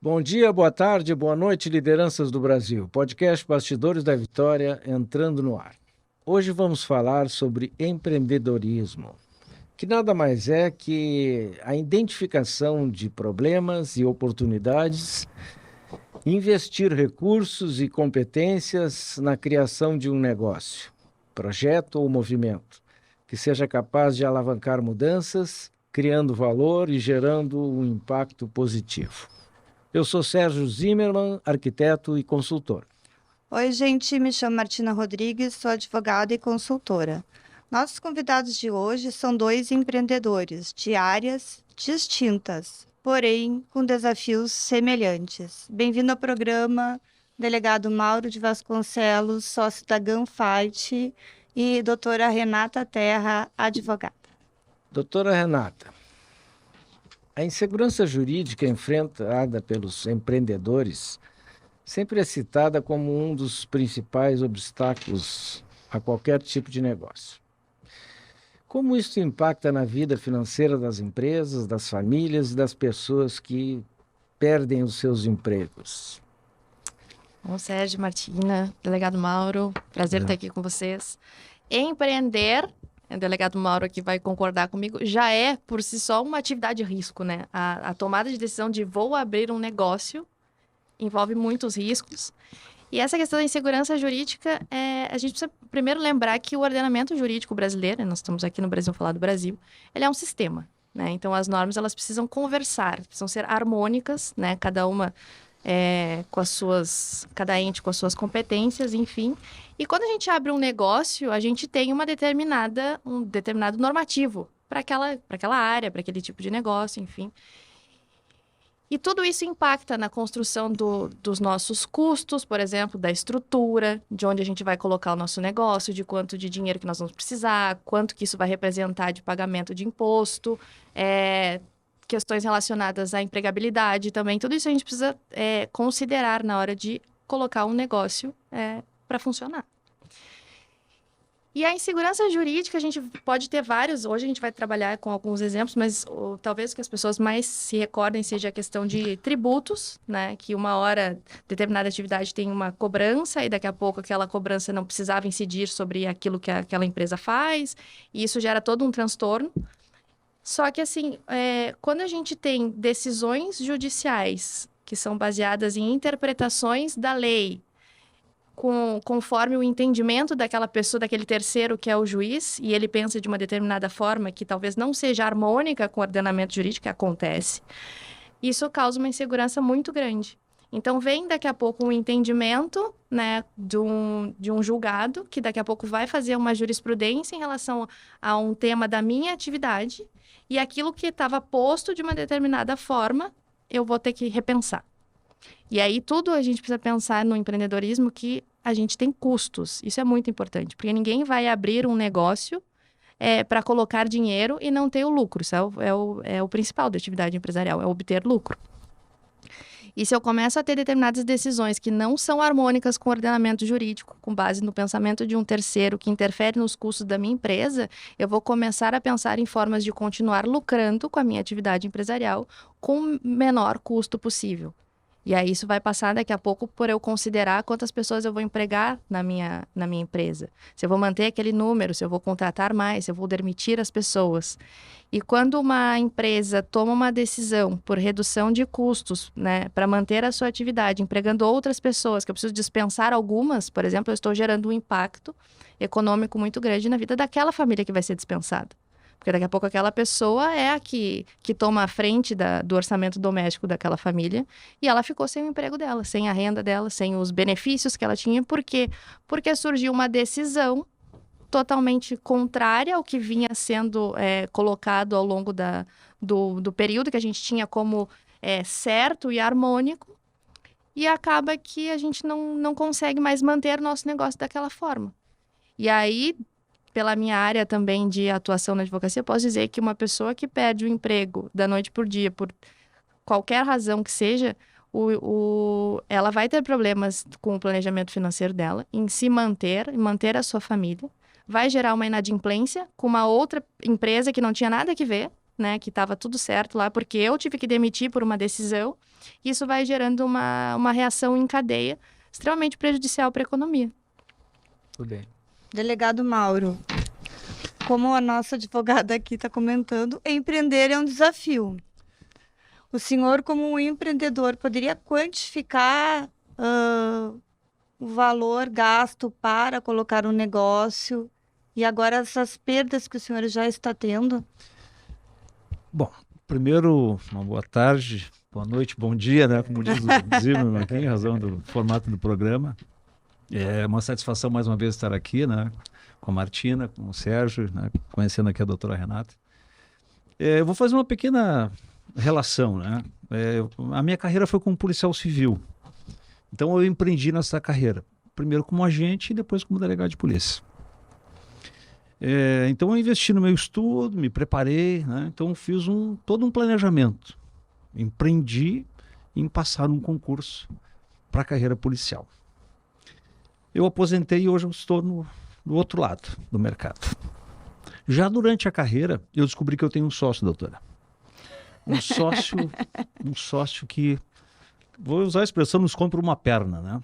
Bom dia, boa tarde, boa noite, lideranças do Brasil. Podcast Bastidores da Vitória entrando no ar. Hoje vamos falar sobre empreendedorismo, que nada mais é que a identificação de problemas e oportunidades, investir recursos e competências na criação de um negócio, projeto ou movimento, que seja capaz de alavancar mudanças, criando valor e gerando um impacto positivo. Eu sou Sérgio Zimmermann, arquiteto e consultor. Oi, gente, me chamo Martina Rodrigues, sou advogada e consultora. Nossos convidados de hoje são dois empreendedores de áreas distintas, porém com desafios semelhantes. Bem-vindo ao programa, delegado Mauro de Vasconcelos, sócio da Gunfight, e doutora Renata Terra, advogada. Doutora Renata, a insegurança jurídica enfrentada pelos empreendedores sempre é citada como um dos principais obstáculos a qualquer tipo de negócio. Como isso impacta na vida financeira das empresas, das famílias e das pessoas que perdem os seus empregos? Bom, Sérgio, Martina, delegado Mauro, prazer estar aqui com vocês. Empreender, o delegado Mauro aqui vai concordar comigo, já é por si só uma atividade de risco, né? A tomada de decisão de vou abrir um negócio envolve muitos riscos. E essa questão da insegurança jurídica, a gente precisa primeiro lembrar que o ordenamento jurídico brasileiro, nós estamos aqui no Brasil, falar do Brasil, ele é um sistema, né? Então, as normas, elas precisam conversar, precisam ser harmônicas, né? Cada uma cada ente com as suas competências, enfim. E quando a gente abre um negócio, a gente tem um determinado normativo para aquela área, para aquele tipo de negócio, enfim. E tudo isso impacta na construção dos nossos custos, por exemplo, da estrutura, de onde a gente vai colocar o nosso negócio, de quanto de dinheiro que nós vamos precisar, quanto que isso vai representar de pagamento de imposto, questões relacionadas à empregabilidade também. Tudo isso a gente precisa considerar na hora de colocar um negócio para funcionar. E a insegurança jurídica, a gente pode ter vários. Hoje a gente vai trabalhar com alguns exemplos, mas talvez o que as pessoas mais se recordem seja a questão de tributos, né? Que uma hora determinada atividade tem uma cobrança e daqui a pouco aquela cobrança não precisava incidir sobre aquilo que aquela empresa faz. E isso gera todo um transtorno. Só que, assim, quando a gente tem decisões judiciais que são baseadas em interpretações da lei, conforme o entendimento daquela pessoa, daquele terceiro que é o juiz, e ele pensa de uma determinada forma que talvez não seja harmônica com o ordenamento jurídico, que acontece, isso causa uma insegurança muito grande. Então, vem daqui a pouco um entendimento, né, de um julgado, que daqui a pouco vai fazer uma jurisprudência em relação a um tema da minha atividade, e aquilo que estava posto de uma determinada forma, eu vou ter que repensar. E aí, tudo a gente precisa pensar no empreendedorismo que a gente tem custos. Isso é muito importante, porque ninguém vai abrir um negócio para colocar dinheiro e não ter o lucro. Isso é o principal da atividade empresarial, é obter lucro. E se eu começo a ter determinadas decisões que não são harmônicas com o ordenamento jurídico, com base no pensamento de um terceiro que interfere nos custos da minha empresa, eu vou começar a pensar em formas de continuar lucrando com a minha atividade empresarial com o menor custo possível. E aí isso vai passar daqui a pouco por eu considerar quantas pessoas eu vou empregar na minha empresa. Se eu vou manter aquele número, se eu vou contratar mais, se eu vou demitir as pessoas. E quando uma empresa toma uma decisão por redução de custos, né, para manter a sua atividade, empregando outras pessoas, que eu preciso dispensar algumas, por exemplo, eu estou gerando um impacto econômico muito grande na vida daquela família que vai ser dispensada. Porque daqui a pouco aquela pessoa é a que toma a frente do orçamento doméstico daquela família e ela ficou sem o emprego dela, sem a renda dela, sem os benefícios que ela tinha. Por quê? Porque surgiu uma decisão totalmente contrária ao que vinha sendo colocado ao longo do período que a gente tinha como certo e harmônico, e acaba que a gente não consegue mais manter o nosso negócio daquela forma. E aí, pela minha área também de atuação na advocacia, eu posso dizer que uma pessoa que perde o emprego da noite por dia, por qualquer razão que seja, ela vai ter problemas com o planejamento financeiro dela, em se manter, em manter a sua família, vai gerar uma inadimplência com uma outra empresa que não tinha nada que ver, né, que estava tudo certo lá, porque eu tive que demitir por uma decisão. Isso vai gerando uma reação em cadeia extremamente prejudicial para a economia. Tudo bem. Delegado Mauro, como a nossa advogada aqui está comentando, empreender é um desafio. O senhor, como um empreendedor, poderia quantificar o valor gasto para colocar um negócio e agora essas perdas que o senhor já está tendo? Bom, primeiro, uma boa tarde, boa noite, bom dia, né? Como diz o Zimmermann aqui, em razão do formato do programa. É uma satisfação mais uma vez estar aqui, né? Com a Martina, com o Sérgio, né? Conhecendo aqui a doutora Renata. Eu vou fazer uma pequena relação, né? A minha carreira foi como policial civil. Então eu empreendi nessa carreira, primeiro como agente e depois como delegado de polícia. Então eu investi no meu estudo, me preparei, né? Então fiz todo um planejamento. Empreendi em passar um concurso para a carreira policial. Eu aposentei e hoje eu estou no outro lado do mercado. Já durante a carreira, eu descobri que eu tenho um sócio, doutora. Um sócio que, vou usar a expressão, nos compra uma perna, né?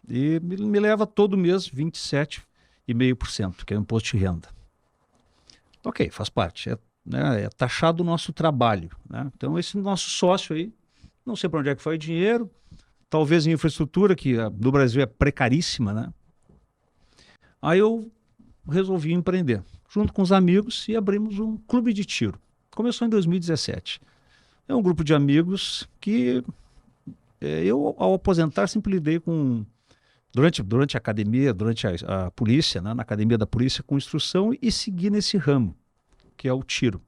E me leva todo mês 27,5%, que é o imposto de renda. Ok, faz parte, é taxado o nosso trabalho, né? Então esse nosso sócio aí, não sei para onde é que foi o dinheiro, talvez em infraestrutura, que no Brasil é precaríssima, né? Aí eu resolvi empreender, junto com os amigos, e abrimos um clube de tiro. Começou em 2017. É um grupo de amigos que eu, ao aposentar, sempre lidei com... Durante a academia, durante a polícia, né, na academia da polícia, com instrução e segui nesse ramo, que é o tiro.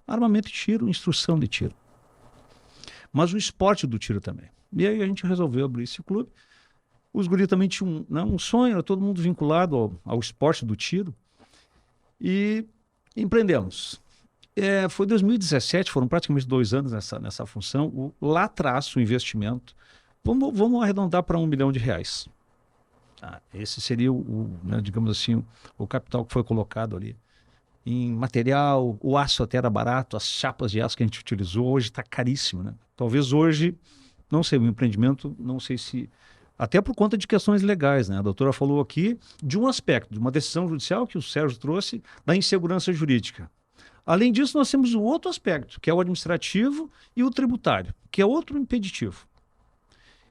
Armamento de tiro, instrução de tiro. Mas o esporte do tiro também. E aí a gente resolveu abrir esse clube. Os guris também tinham um sonho, era todo mundo vinculado ao esporte do tiro. E empreendemos. Foi 2017, foram praticamente 2 anos nessa função. Lá atrás, o investimento, vamos arredondar para R$1 milhão. Esse seria né, digamos assim, o capital que foi colocado ali. Em material, o aço até era barato, as chapas de aço que a gente utilizou, hoje está caríssimo, né? Talvez hoje, não sei, o empreendimento, não sei se... Até por conta de questões legais, né? A doutora falou aqui de um aspecto, de uma decisão judicial que o Sérgio trouxe, da insegurança jurídica. Além disso, nós temos o outro aspecto, que é o administrativo e o tributário, que é outro impeditivo.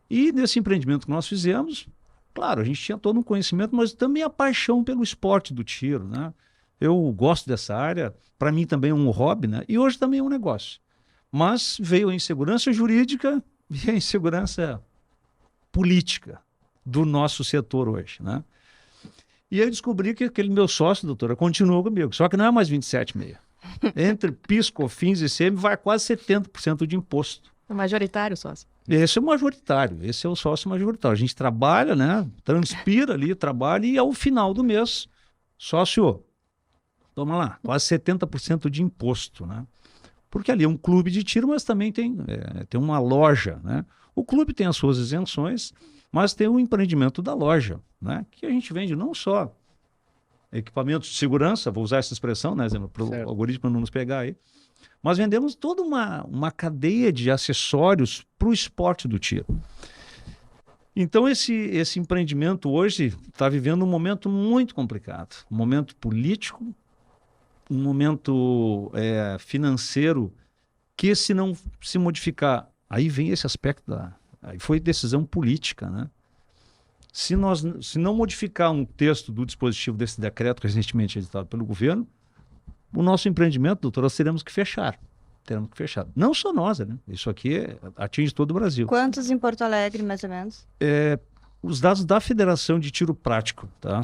E nesse empreendimento que nós fizemos, claro, a gente tinha todo um conhecimento, mas também a paixão pelo esporte do tiro, né? Eu gosto dessa área, para mim também é um hobby, né? E hoje também é um negócio. Mas veio a insegurança jurídica e a insegurança política do nosso setor hoje, né? E aí eu descobri que aquele meu sócio, doutora, continuou comigo, só que não é mais 27,5%. Entre PIS, COFINS e ICM vai quase 70% de imposto. É majoritário, sócio? Esse é o majoritário, esse é o sócio majoritário. A gente trabalha, né? Transpira ali, trabalha e ao final do mês, sócio, toma lá, quase 70% de imposto, né? Porque ali é um clube de tiro, mas também tem uma loja, né? O clube tem as suas isenções, mas tem o empreendimento da loja, né? Que a gente vende não só equipamentos de segurança, vou usar essa expressão, né, para o algoritmo não nos pegar aí, mas vendemos toda uma cadeia de acessórios para o esporte do tiro. Então esse empreendimento hoje está vivendo um momento muito complicado, um momento político, um momento financeiro, que se não se modificar, aí vem esse aspecto aí foi decisão política, né? Se não modificar um texto do dispositivo desse decreto recentemente editado pelo governo, o nosso empreendimento, doutor, nós teremos que fechar. Teremos que fechar. Não só nós, né? Isso aqui atinge todo o Brasil. Quantos em Porto Alegre, mais ou menos? Os dados da Federação de Tiro Prático, tá?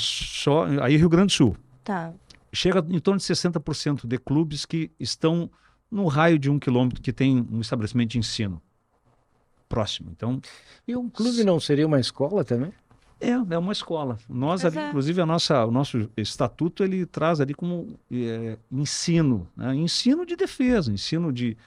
Aí Rio Grande do Sul. Tá. Chega em torno de 60% de clubes que estão no raio de 1 quilômetro que tem um estabelecimento de ensino próximo. Então, e um clube não seria uma escola também? É uma escola. Nós ali, inclusive, o nosso estatuto, ele traz ali como ensino, né? Ensino de defesa, ensino de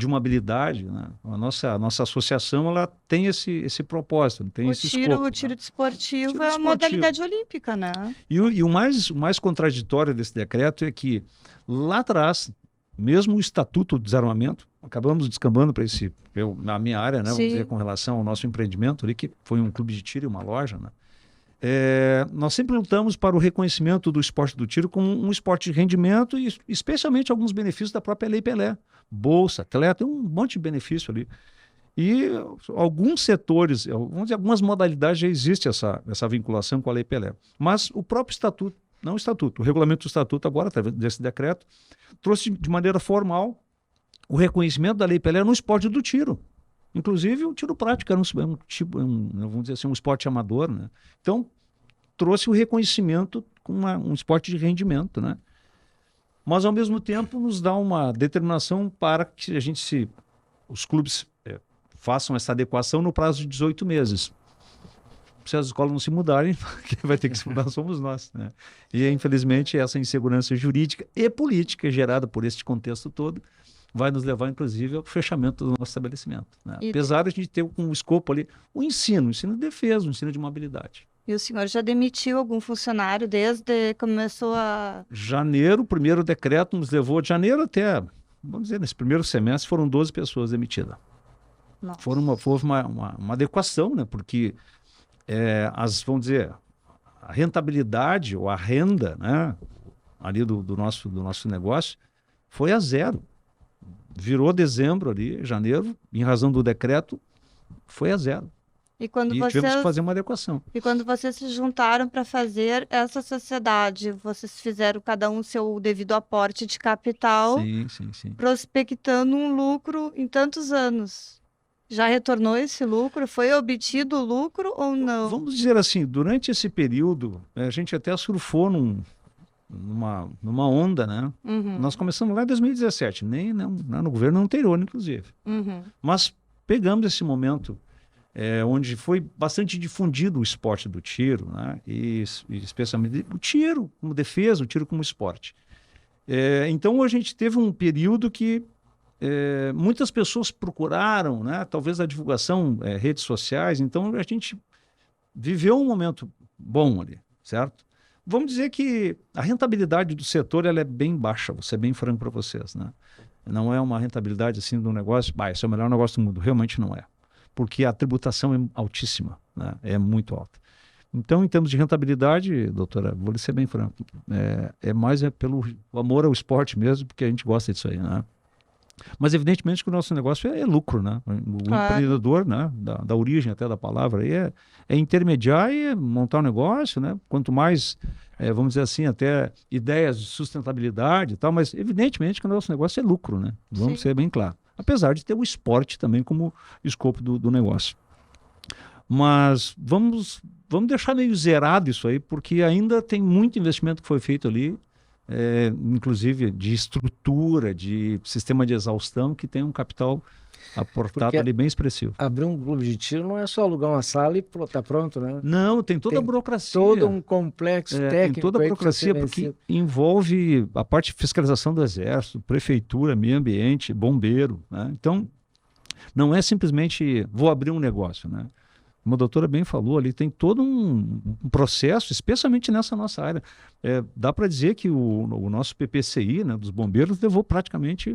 uma habilidade, né? A nossa associação, ela tem esse propósito, tem esse escopo. O tiro desportivo é uma modalidade olímpica, né? E o mais contraditório desse decreto é que lá atrás, mesmo o Estatuto do Desarmamento, acabamos descambando para na minha área, né, vamos Sim. dizer, com relação ao nosso empreendimento ali, que foi um clube de tiro e uma loja, né? Nós sempre lutamos para o reconhecimento do esporte do tiro como um esporte de rendimento e especialmente alguns benefícios da própria Lei Pelé. Bolsa, atleta, um monte de benefício ali. E alguns setores, vamos dizer, algumas modalidades já existe essa vinculação com a Lei Pelé. Mas o próprio estatuto, não o estatuto, o regulamento do estatuto agora, através desse decreto, trouxe de maneira formal o reconhecimento da Lei Pelé no esporte do tiro. Inclusive o tiro prático era vamos dizer assim, um esporte amador, né? Então, trouxe o reconhecimento com um esporte de rendimento, né? Mas, ao mesmo tempo, nos dá uma determinação para que os clubes façam essa adequação no prazo de 18 meses. Se as escolas não se mudarem, quem vai ter que se mudar somos nós, né? E, infelizmente, essa insegurança jurídica e política gerada por este contexto todo vai nos levar, inclusive, ao fechamento do nosso estabelecimento, né? Apesar de a gente ter um escopo ali, o ensino de defesa, o ensino de mobilidade. E o senhor já demitiu algum funcionário desde que começou a... Janeiro, o primeiro decreto nos levou de janeiro até, vamos dizer, nesse primeiro semestre foram 12 pessoas demitidas. Nossa. Houve uma adequação, né? Porque, vamos dizer, a rentabilidade ou a renda, né, ali do nosso negócio foi a zero. Virou dezembro ali, janeiro, em razão do decreto, foi a zero. E tivemos que fazer uma adequação. E quando vocês se juntaram para fazer essa sociedade, vocês fizeram cada um seu devido aporte de capital, Sim. prospectando um lucro em tantos anos. Já retornou esse lucro? Foi obtido o lucro ou não? Vamos dizer assim, durante esse período, a gente até surfou numa onda, né? Uhum. Nós começamos lá em 2017, no governo anterior, inclusive. Uhum. Mas pegamos esse momento onde foi bastante difundido o esporte do tiro, né? E especialmente o tiro como defesa, o tiro como esporte. Então a gente teve um período que muitas pessoas procuraram, né? Talvez a divulgação, redes sociais, então a gente viveu um momento bom ali, certo? Vamos dizer que a rentabilidade do setor ela é bem baixa, vou ser bem franco para vocês, né? Não é uma rentabilidade assim do negócio, esse é o melhor negócio do mundo, realmente não é. Porque a tributação é altíssima, né? É muito alta. Então, em termos de rentabilidade, doutora, vou lhe ser bem franco, mais pelo amor ao esporte mesmo, porque a gente gosta disso aí, né? Mas, evidentemente, que o nosso negócio é lucro, né? O empreendedor, né? Da origem até da palavra, aí é intermediar e montar um negócio, né? Quanto mais, vamos dizer assim, até ideias de sustentabilidade e tal, mas, evidentemente, que o nosso negócio é lucro, né? Vamos ser bem claro. Apesar de ter o esporte também como escopo do negócio. Mas vamos deixar meio zerado isso aí, porque ainda tem muito investimento que foi feito ali, inclusive de estrutura, de sistema de exaustão, que tem um capital aportado ali bem expressivo. Abrir um clube de tiro não é só alugar uma sala e tá pronto, né? Não, tem toda a burocracia. Todo um complexo técnico. Tem toda a burocracia, porque envolve a parte de fiscalização do Exército, prefeitura, meio ambiente, bombeiro, né? Então, não é simplesmente vou abrir um negócio, né? Como a doutora bem falou ali, tem todo um processo, especialmente nessa nossa área. Dá para dizer que o nosso PPCI, né, dos bombeiros, levou praticamente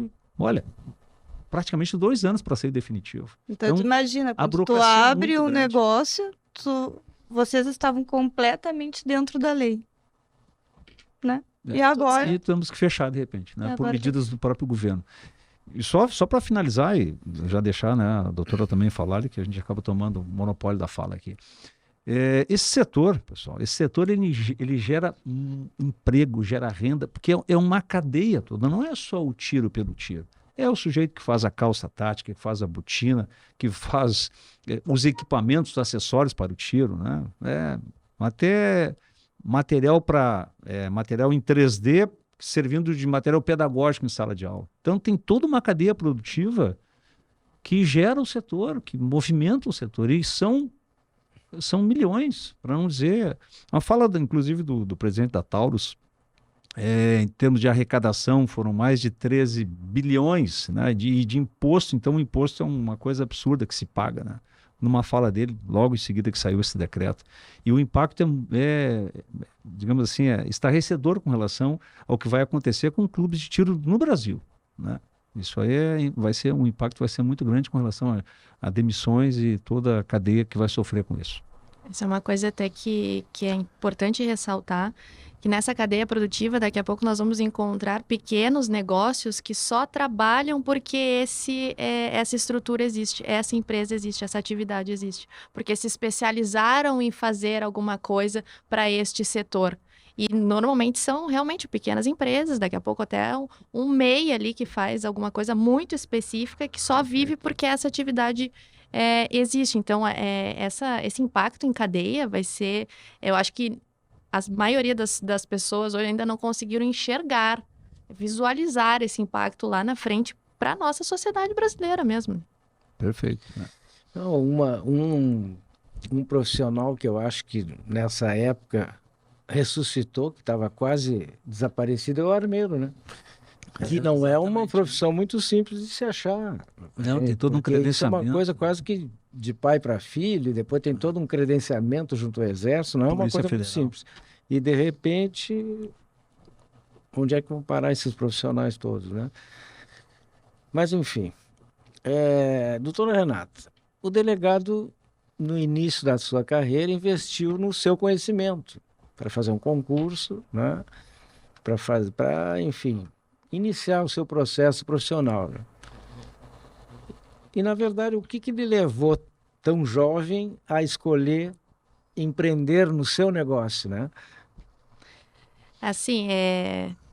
2 anos para ser definitivo. Então tu imagina, quando tu abre um negócio, vocês estavam completamente dentro da lei, né? E agora? E temos que fechar de repente, né, por medidas do próprio governo. E só para finalizar e já deixar, né, a doutora também falar, que a gente acaba tomando o monopólio da fala aqui. Esse setor, pessoal, ele gera emprego, gera renda, porque é uma cadeia toda, não é só o tiro pelo tiro. É o sujeito que faz a calça tática, que faz a botina, que faz os equipamentos, os acessórios para o tiro, né? Até material em 3D, servindo de material pedagógico em sala de aula. Então tem toda uma cadeia produtiva que gera o setor, que movimenta o setor, e são milhões, para não dizer... A fala, inclusive, do presidente da Taurus, em termos de arrecadação, foram mais de 13 bilhões, né, de imposto. Então o imposto é uma coisa absurda que se paga, né? Numa fala dele, logo em seguida que saiu esse decreto. E o impacto digamos assim, estarrecedor com relação ao que vai acontecer com clubes de tiro no Brasil. né? Isso aí vai ser um impacto, vai ser muito grande com relação a demissões e toda a cadeia que vai sofrer com isso. Essa é uma coisa até que é importante ressaltar, que nessa cadeia produtiva, daqui a pouco nós vamos encontrar pequenos negócios que só trabalham porque essa estrutura existe, essa empresa existe, essa atividade existe. Porque se especializaram em fazer alguma coisa para este setor. E normalmente são realmente pequenas empresas, daqui a pouco até um MEI ali que faz alguma coisa muito específica que só vive porque essa atividade existe. Então, esse impacto em cadeia vai ser... Eu acho que a maioria das pessoas hoje ainda não conseguiram enxergar, visualizar esse impacto lá na frente para a nossa sociedade brasileira mesmo. Perfeito. Né? Então, um profissional que eu acho que nessa época ressuscitou, que estava quase desaparecido, é o armeiro, né? Que não é uma profissão muito simples de se achar. Não, tem todo um credenciamento. Isso é uma coisa quase que de pai para filho, e depois tem todo um credenciamento junto ao Exército, não é uma Polícia coisa muito Federal. simples. E, de repente, onde é que vão parar esses profissionais todos, né? Mas, enfim. Doutora Renata, o delegado, no início da sua carreira, investiu no seu conhecimento para fazer um concurso, né? Para, enfim, iniciar o seu processo profissional. Né? E, na verdade, o que lhe levou tão jovem a escolher empreender no seu negócio, né? Assim,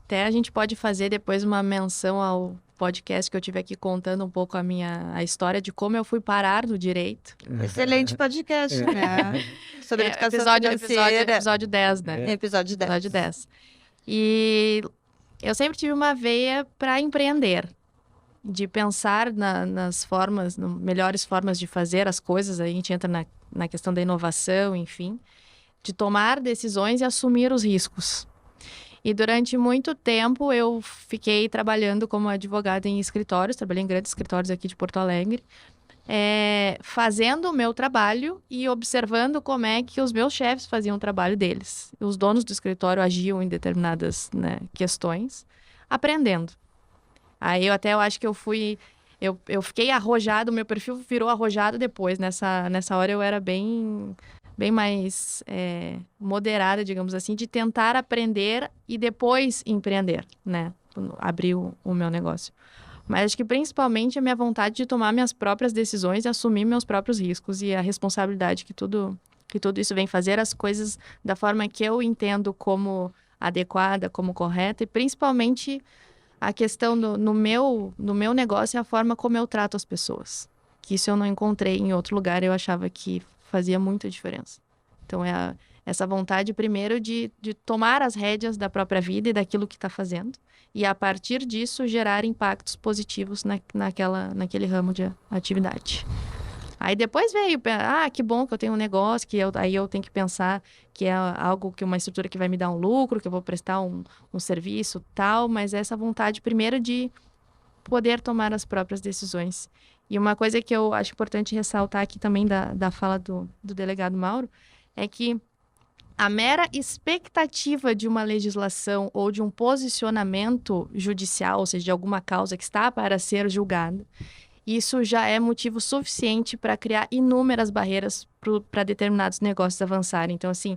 até a gente pode fazer depois uma menção ao podcast que eu tive aqui contando um pouco a história de como eu fui parar no direito. Excelente podcast, né? Sobre educação financeira. Episódio 10, né? Episódio 10. Episódio 10. E eu sempre tive uma veia para empreender, de pensar nas melhores formas de fazer as coisas. A gente entra na questão da inovação, enfim, de tomar decisões e assumir os riscos. E durante muito tempo eu fiquei trabalhando como advogada em escritórios, trabalhei em grandes escritórios aqui de Porto Alegre, fazendo o meu trabalho e observando como é que os meus chefes faziam o trabalho deles. Os donos do escritório agiam em determinadas, né, questões, aprendendo. Aí eu acho que eu fiquei arrojado, meu perfil virou arrojado depois. Nessa hora eu era bem mais moderada, digamos assim, de tentar aprender e depois empreender, né? Abrir o meu negócio. Mas acho que principalmente a minha vontade de tomar minhas próprias decisões e assumir meus próprios riscos e a responsabilidade que tudo isso vem fazer as coisas da forma que eu entendo como adequada, como correta e principalmente a questão no meu negócio é a forma como eu trato as pessoas. Que isso eu não encontrei em outro lugar, eu achava que fazia muita diferença. Então, essa vontade, primeiro, de tomar as rédeas da própria vida e daquilo que está fazendo. E, a partir disso, gerar impactos positivos naquele ramo de atividade. Aí, depois veio, que bom que eu tenho um negócio, aí eu tenho que pensar que é algo, uma estrutura que vai me dar um lucro, que eu vou prestar um serviço, tal. Mas essa vontade, primeiro, de poder tomar as próprias decisões. E uma coisa que eu acho importante ressaltar aqui também da fala do delegado Mauro, é que a mera expectativa de uma legislação ou de um posicionamento judicial, ou seja, de alguma causa que está para ser julgada, isso já é motivo suficiente para criar inúmeras barreiras para determinados negócios avançarem. Então, assim,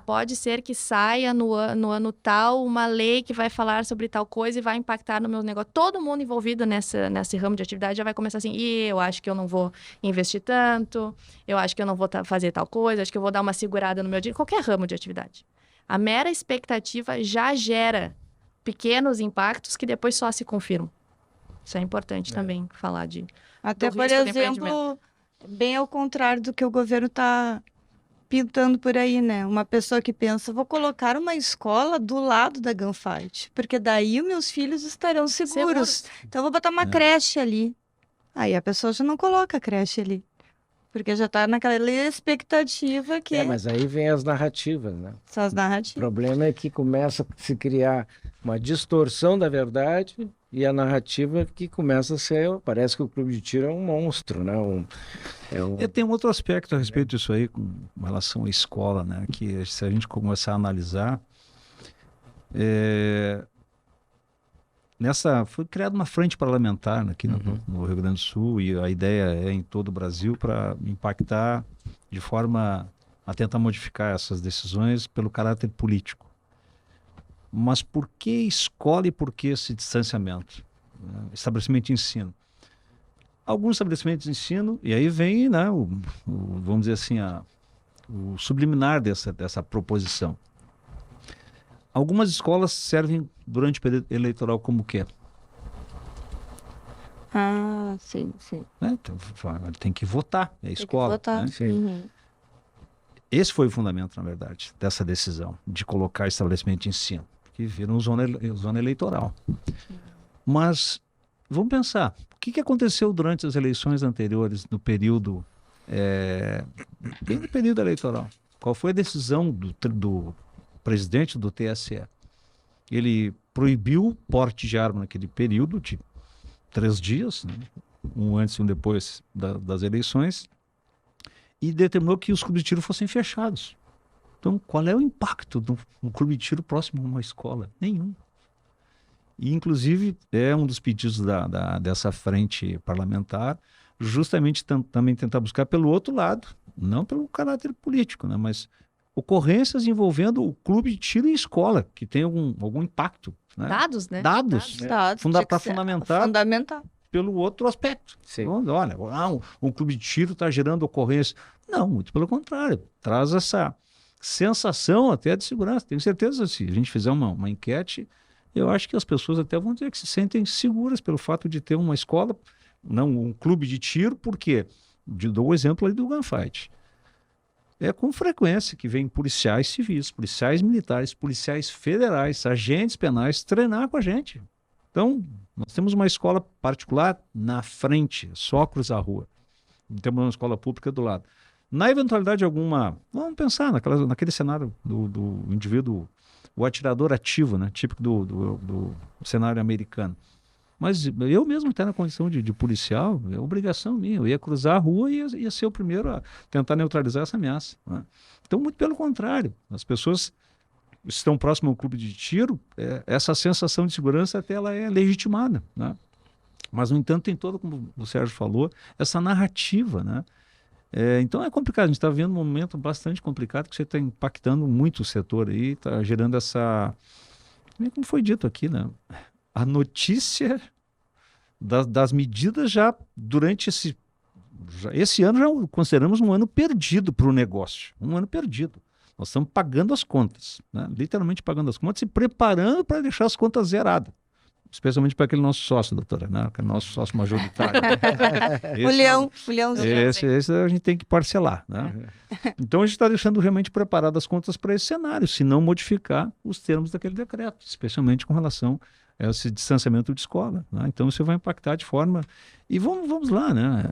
pode ser que saia no ano tal uma lei que vai falar sobre tal coisa e vai impactar no meu negócio. Todo mundo envolvido nesse ramo de atividade já vai começar assim, eu acho que eu não vou investir tanto, eu acho que eu não vou fazer tal coisa, acho que eu vou dar uma segurada no meu dinheiro, qualquer ramo de atividade. A mera expectativa já gera pequenos impactos que depois só se confirmam. Isso é importante também falar de... Até, por exemplo, bem ao contrário do que o governo está pintando por aí, né? Uma pessoa que pensa, vou colocar uma escola do lado da gunfight, porque daí os meus filhos estarão seguros. Então, eu vou botar uma creche ali. Aí a pessoa já não coloca a creche ali. Porque já está naquela expectativa que... mas aí vem as narrativas, né? São as narrativas. O problema é que começa a se criar uma distorção da verdade e a narrativa que começa a ser... Parece que o clube de tiro é um monstro, né? Tem um outro aspecto a respeito disso aí, com relação à escola, né? Que se a gente começar a analisar... foi criada uma frente parlamentar aqui no Rio Grande do Sul, e a ideia é em todo o Brasil para impactar de forma a tentar modificar essas decisões pelo caráter político. Mas por que escola e por que esse distanciamento? Estabelecimento de ensino. Alguns estabelecimentos de ensino, e aí vem, né, vamos dizer assim, o subliminar dessa proposição. Algumas escolas servem durante o período eleitoral como o quê? Ah, sim. Né? Tem que votar, é a escola. Tem que votar. Né? Uhum. Esse foi o fundamento, na verdade, dessa decisão de colocar estabelecimento de ensino, que viram zona eleitoral. Mas vamos pensar, o que aconteceu durante as eleições anteriores, no período, bem no período eleitoral? Qual foi a decisão do presidente do TSE? Ele proibiu o porte de arma naquele período de 3 dias, né? Um antes e um depois das eleições, e determinou que os clubes de tiro fossem fechados. Então, qual é o impacto de um clube de tiro próximo a uma escola? Nenhum. E, inclusive, é um dos pedidos dessa frente parlamentar, justamente também tentar buscar pelo outro lado, não pelo caráter político, né, mas ocorrências envolvendo o clube de tiro e escola, que tem algum impacto. Né? Dados, né? Dados. Para fundamentar pelo outro aspecto. Então, olha, um clube de tiro está gerando ocorrência. Não, muito pelo contrário. Traz essa sensação até de segurança. Tenho certeza, se a gente fizer uma enquete, eu acho que as pessoas até vão dizer que se sentem seguras pelo fato de ter uma escola, não um clube de tiro, porque dou o exemplo ali do gunfight. É com frequência que vem policiais civis, policiais militares, policiais federais, agentes penais treinar com a gente. Então, nós temos uma escola particular na frente, só cruzar a rua. Temos uma escola pública do lado. Na eventualidade alguma, vamos pensar naquele cenário do indivíduo, o atirador ativo, né, típico do cenário americano. Mas eu mesmo, até na condição de policial, é obrigação minha. Eu ia cruzar a rua e ia ser o primeiro a tentar neutralizar essa ameaça. Né? Então, muito pelo contrário. As pessoas estão próximas ao clube de tiro, essa sensação de segurança até ela é legitimada. Né? Mas, no entanto, tem toda, como o Sérgio falou, essa narrativa. Né? Então é complicado. A gente está vivendo um momento bastante complicado que você está impactando muito o setor aí, está gerando essa... Como foi dito aqui, né? A notícia das medidas já durante esse ano já consideramos um ano perdido para o negócio. Um ano perdido. Nós estamos pagando as contas, né? Literalmente pagando as contas e preparando para deixar as contas zeradas. Especialmente para aquele nosso sócio, doutora, né? Aquele nosso sócio majoritário. O leãozinho. Esse a gente tem que parcelar, né? Então a gente está deixando realmente preparadas as contas para esse cenário, se não modificar os termos daquele decreto, especialmente com relação a esse distanciamento de escola. Né? Então isso vai impactar de forma... E vamos lá, né?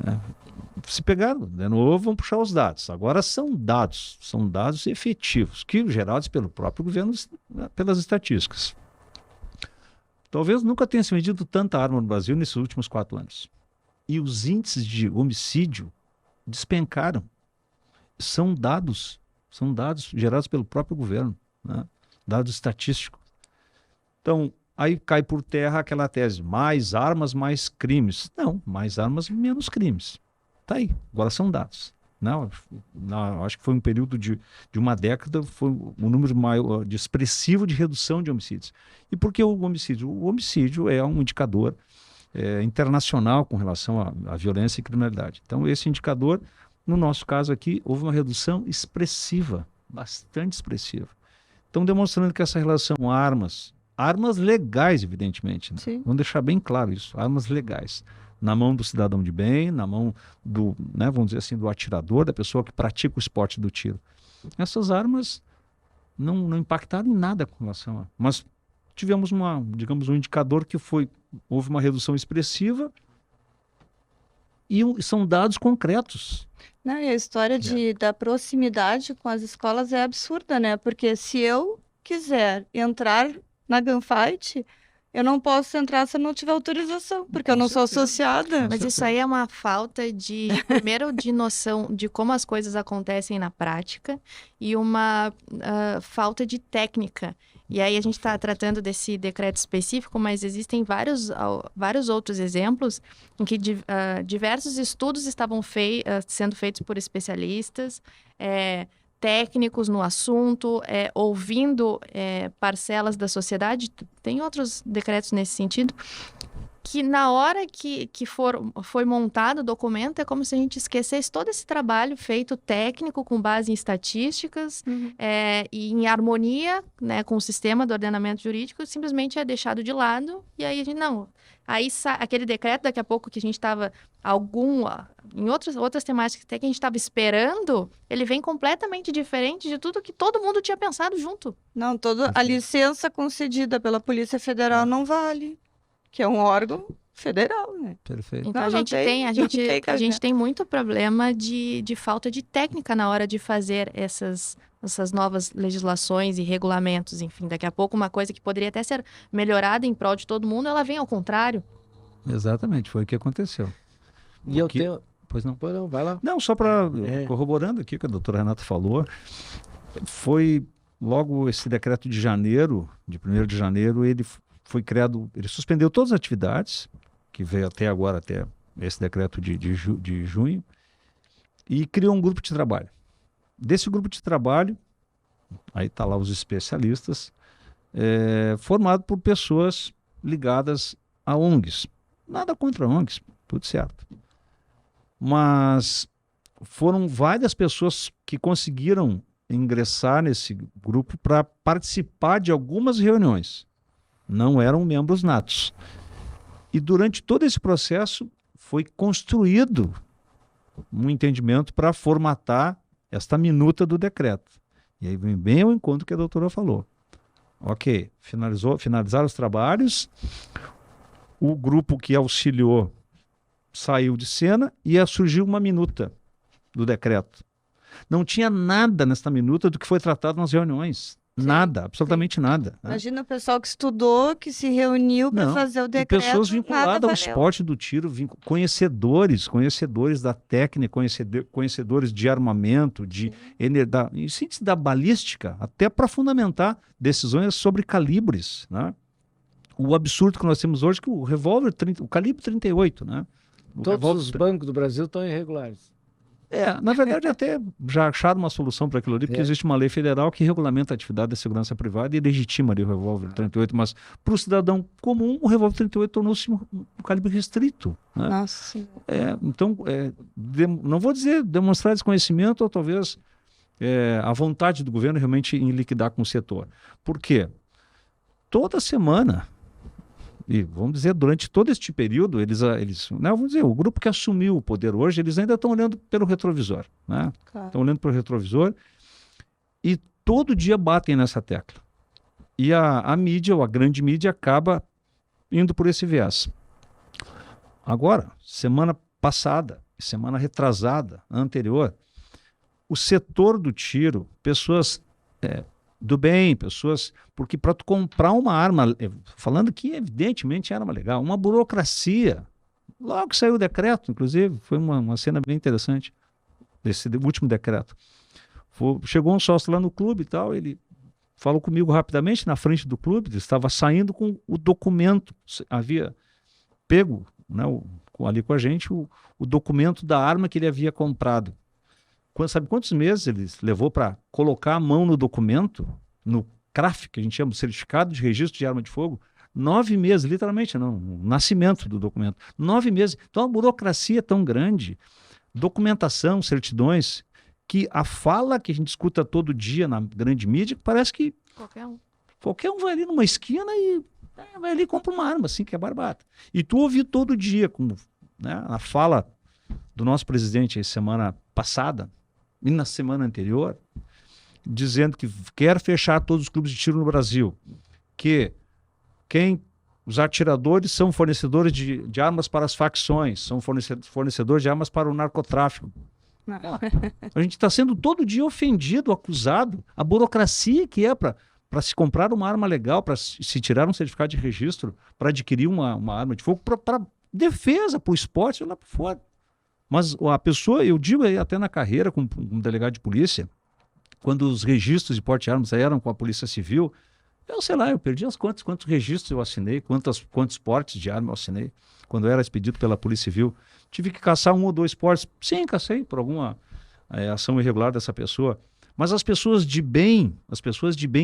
Se pegar de novo, vamos puxar os dados. Agora são dados efetivos, que gerados pelo próprio governo, pelas estatísticas. Talvez nunca tenha se medido tanta arma no Brasil nesses últimos 4 anos. E os índices de homicídio despencaram. São dados gerados pelo próprio governo, né? Dados estatísticos. Então, aí cai por terra aquela tese, mais armas, mais crimes. Não, mais armas, menos crimes. Está aí, agora são dados. Não, acho que foi um período de uma década, foi um número maior, expressivo de redução de homicídios. E por que o homicídio? O homicídio é um indicador internacional com relação à violência e criminalidade. Então, esse indicador, no nosso caso aqui, houve uma redução expressiva, bastante expressiva. Então, demonstrando que essa relação armas legais, evidentemente, né? Vamos deixar bem claro isso, armas legais. Na mão do cidadão de bem, na mão do, né, vamos dizer assim, do atirador, da pessoa que pratica o esporte do tiro. Essas armas não impactaram em nada com relação a... Mas tivemos um indicador que houve uma redução expressiva e são dados concretos. Não, e a história da proximidade com as escolas é absurda, né? Porque se eu quiser entrar na gunfight, Eu não posso entrar se eu não tiver autorização, porque eu Com não sou certeza. associada. Mas isso aí é uma falta de, primeiro, de noção de como as coisas acontecem na prática e uma falta de técnica. E aí a gente está tratando desse decreto específico, mas existem vários outros exemplos em que diversos estudos estavam sendo feitos por especialistas, técnicos no assunto, ouvindo parcelas da sociedade. Tem outros decretos nesse sentido, que na hora que foi montado o documento, é como se a gente esquecesse todo esse trabalho feito técnico, com base em estatísticas, e em harmonia, né, com o sistema do ordenamento jurídico, simplesmente é deixado de lado, e aí a gente, não... Aí aquele decreto, daqui a pouco, que a gente estava em outras temáticas até que a gente estava esperando, ele vem completamente diferente de tudo que todo mundo tinha pensado junto. Não, a licença concedida pela Polícia Federal não vale, que é um órgão federal, né? Perfeito. Então Não, a gente tem muito problema de falta de técnica na hora de fazer essas novas legislações e regulamentos, enfim. Daqui a pouco uma coisa que poderia até ser melhorada em prol de todo mundo, ela vem ao contrário. Exatamente, foi o que aconteceu. E eu tenho... Pois não. Pois não, vai lá. Não, só para corroborando aqui o que a doutora Renata falou, foi logo esse decreto de janeiro, de 1º de janeiro, ele foi criado, ele suspendeu todas as atividades, que veio até agora, até esse decreto de junho, e criou um grupo de trabalho. Desse grupo de trabalho, aí está lá os especialistas, formado por pessoas ligadas a ONGs. Nada contra ONGs, tudo certo. Mas foram várias pessoas que conseguiram ingressar nesse grupo para participar de algumas reuniões. Não eram membros natos. E durante todo esse processo foi construído um entendimento para formatar esta minuta do decreto. E aí vem bem ao encontro que a doutora falou. Ok, finalizaram os trabalhos, o grupo que auxiliou saiu de cena e surgiu uma minuta do decreto. Não tinha nada nesta minuta do que foi tratado nas reuniões. Nada, absolutamente nada. Né? Imagina o pessoal que estudou, que se reuniu para fazer o decreto. E pessoas vinculadas ao esporte do tiro, conhecedores da técnica, conhecedores de armamento, da balística, até para fundamentar decisões sobre calibres. Né? O absurdo que nós temos hoje é que o revólver, o calibre 38, né? Todos os bancos do Brasil estão irregulares. Na verdade, até já acharam uma solução para aquilo ali, porque existe uma lei federal que regulamenta a atividade da segurança privada e legitima ali o revólver 38, mas para o cidadão comum, o revólver 38 tornou-se um calibre restrito. Né? Nossa. Então, não vou dizer demonstrar desconhecimento ou talvez a vontade do governo realmente em liquidar com o setor. Por quê? Toda semana... E vamos dizer, durante todo este período, vamos dizer, o grupo que assumiu o poder hoje, eles ainda estão olhando pelo retrovisor, né? Claro. Estão olhando pelo retrovisor e todo dia batem nessa tecla. E a mídia, ou a grande mídia, acaba indo por esse viés. Agora, semana passada, semana retrasada, anterior, o setor do tiro, pessoas... do bem, pessoas... Porque para tu comprar uma arma, falando que evidentemente era arma legal, uma burocracia, logo que saiu o decreto, inclusive, foi uma cena bem interessante, desse último decreto. Chegou um sócio lá no clube e tal, ele falou comigo rapidamente na frente do clube, ele estava saindo com o documento, havia pego, né, ali com a gente, o documento da arma que ele havia comprado. Sabe quantos meses ele levou para colocar a mão no documento, no CRAF, que a gente chama de Certificado de Registro de Arma de Fogo? 9 meses, literalmente, o nascimento do documento. 9 meses. Então a burocracia é tão grande, documentação, certidões, que a fala que a gente escuta todo dia na grande mídia, parece que qualquer um vai ali numa esquina e vai ali e compra uma arma, assim, que é barbata. E tu ouvi todo dia, né, a fala do nosso presidente a semana passada, e na semana anterior, dizendo que quer fechar todos os clubes de tiro no Brasil, que os atiradores são fornecedores de armas para as facções, são fornecedores de armas para o narcotráfico. A gente está sendo todo dia ofendido, acusado, a burocracia que é para para se comprar uma arma legal, para se tirar um certificado de registro, para adquirir uma arma de fogo, para defesa, para o esporte, lá para fora. Mas a pessoa, eu digo aí até na carreira como delegado de polícia, quando os registros de porte de armas eram com a Polícia Civil, eu sei lá, eu perdi as contas, quantos registros eu assinei, quantos portes de arma eu assinei, quando eu era expedido pela Polícia Civil. Tive que caçar 1 ou 2 portes. Sim, cacei por alguma ação irregular dessa pessoa. Mas as pessoas de bem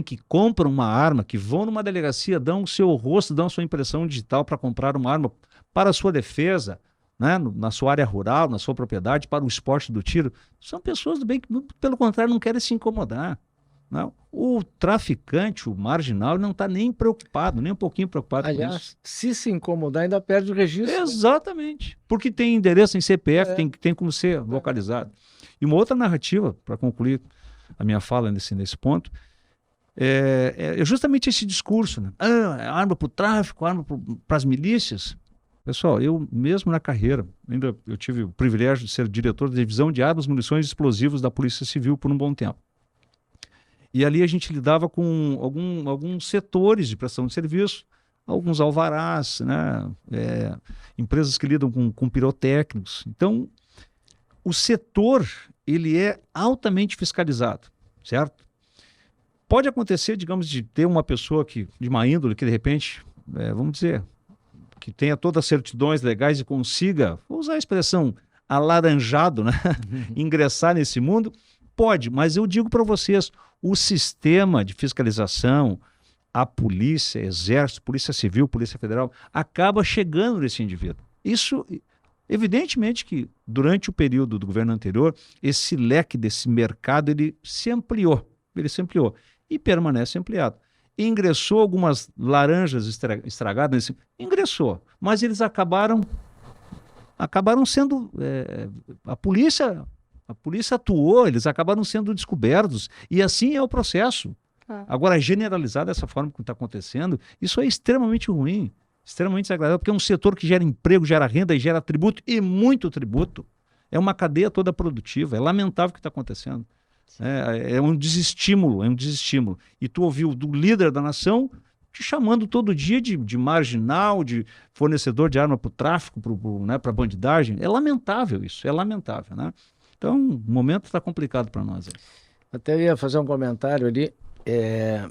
que compram uma arma, que vão numa delegacia, dão o seu rosto, dão a sua impressão digital para comprar uma arma para a sua defesa, né, na sua área rural, na sua propriedade, para o esporte do tiro, são pessoas do bem que, pelo contrário, não querem se incomodar. Não. O traficante, o marginal, não está nem preocupado, nem um pouquinho preocupado com Aliás, isso. se incomodar, ainda perde o registro. Exatamente. Porque tem endereço em CPF, tem como ser localizado. E uma outra narrativa, para concluir a minha fala nesse ponto, é justamente esse discurso, né? Arma para o tráfico, arma para as milícias. Pessoal, eu mesmo na carreira, ainda eu tive o privilégio de ser diretor da divisão de armas, munições e explosivos da Polícia Civil por um bom tempo. E ali a gente lidava com alguns setores de prestação de serviço, alguns alvarás, né? Empresas que lidam com pirotécnicos. Então, o setor ele é altamente fiscalizado, certo? Pode acontecer, digamos, de ter uma pessoa de má índole que, de repente, vamos dizer, que tenha todas as certidões legais e consiga, vou usar a expressão, alaranjado, né? Ingressar nesse mundo. Pode, mas eu digo para vocês, o sistema de fiscalização, a polícia, exército, polícia civil, polícia federal, acaba chegando nesse indivíduo. Isso, evidentemente que durante o período do governo anterior, esse leque desse mercado, ele se ampliou e permanece ampliado. Ingressou algumas laranjas estragadas, ingressou, mas eles acabaram sendo, a polícia atuou, eles acabaram sendo descobertos, e assim é o processo. Agora, generalizar dessa forma que está acontecendo, isso é extremamente ruim, extremamente desagradável, porque é um setor que gera emprego, gera renda e gera tributo, e muito tributo. É uma cadeia toda produtiva, é lamentável o que está acontecendo. É um desestímulo, E tu ouviu do líder da nação te chamando todo dia de marginal, de fornecedor de arma para o tráfico, para a bandidagem. É lamentável isso, é lamentável, né? Então, o momento está complicado para nós. Até ia fazer um comentário ali.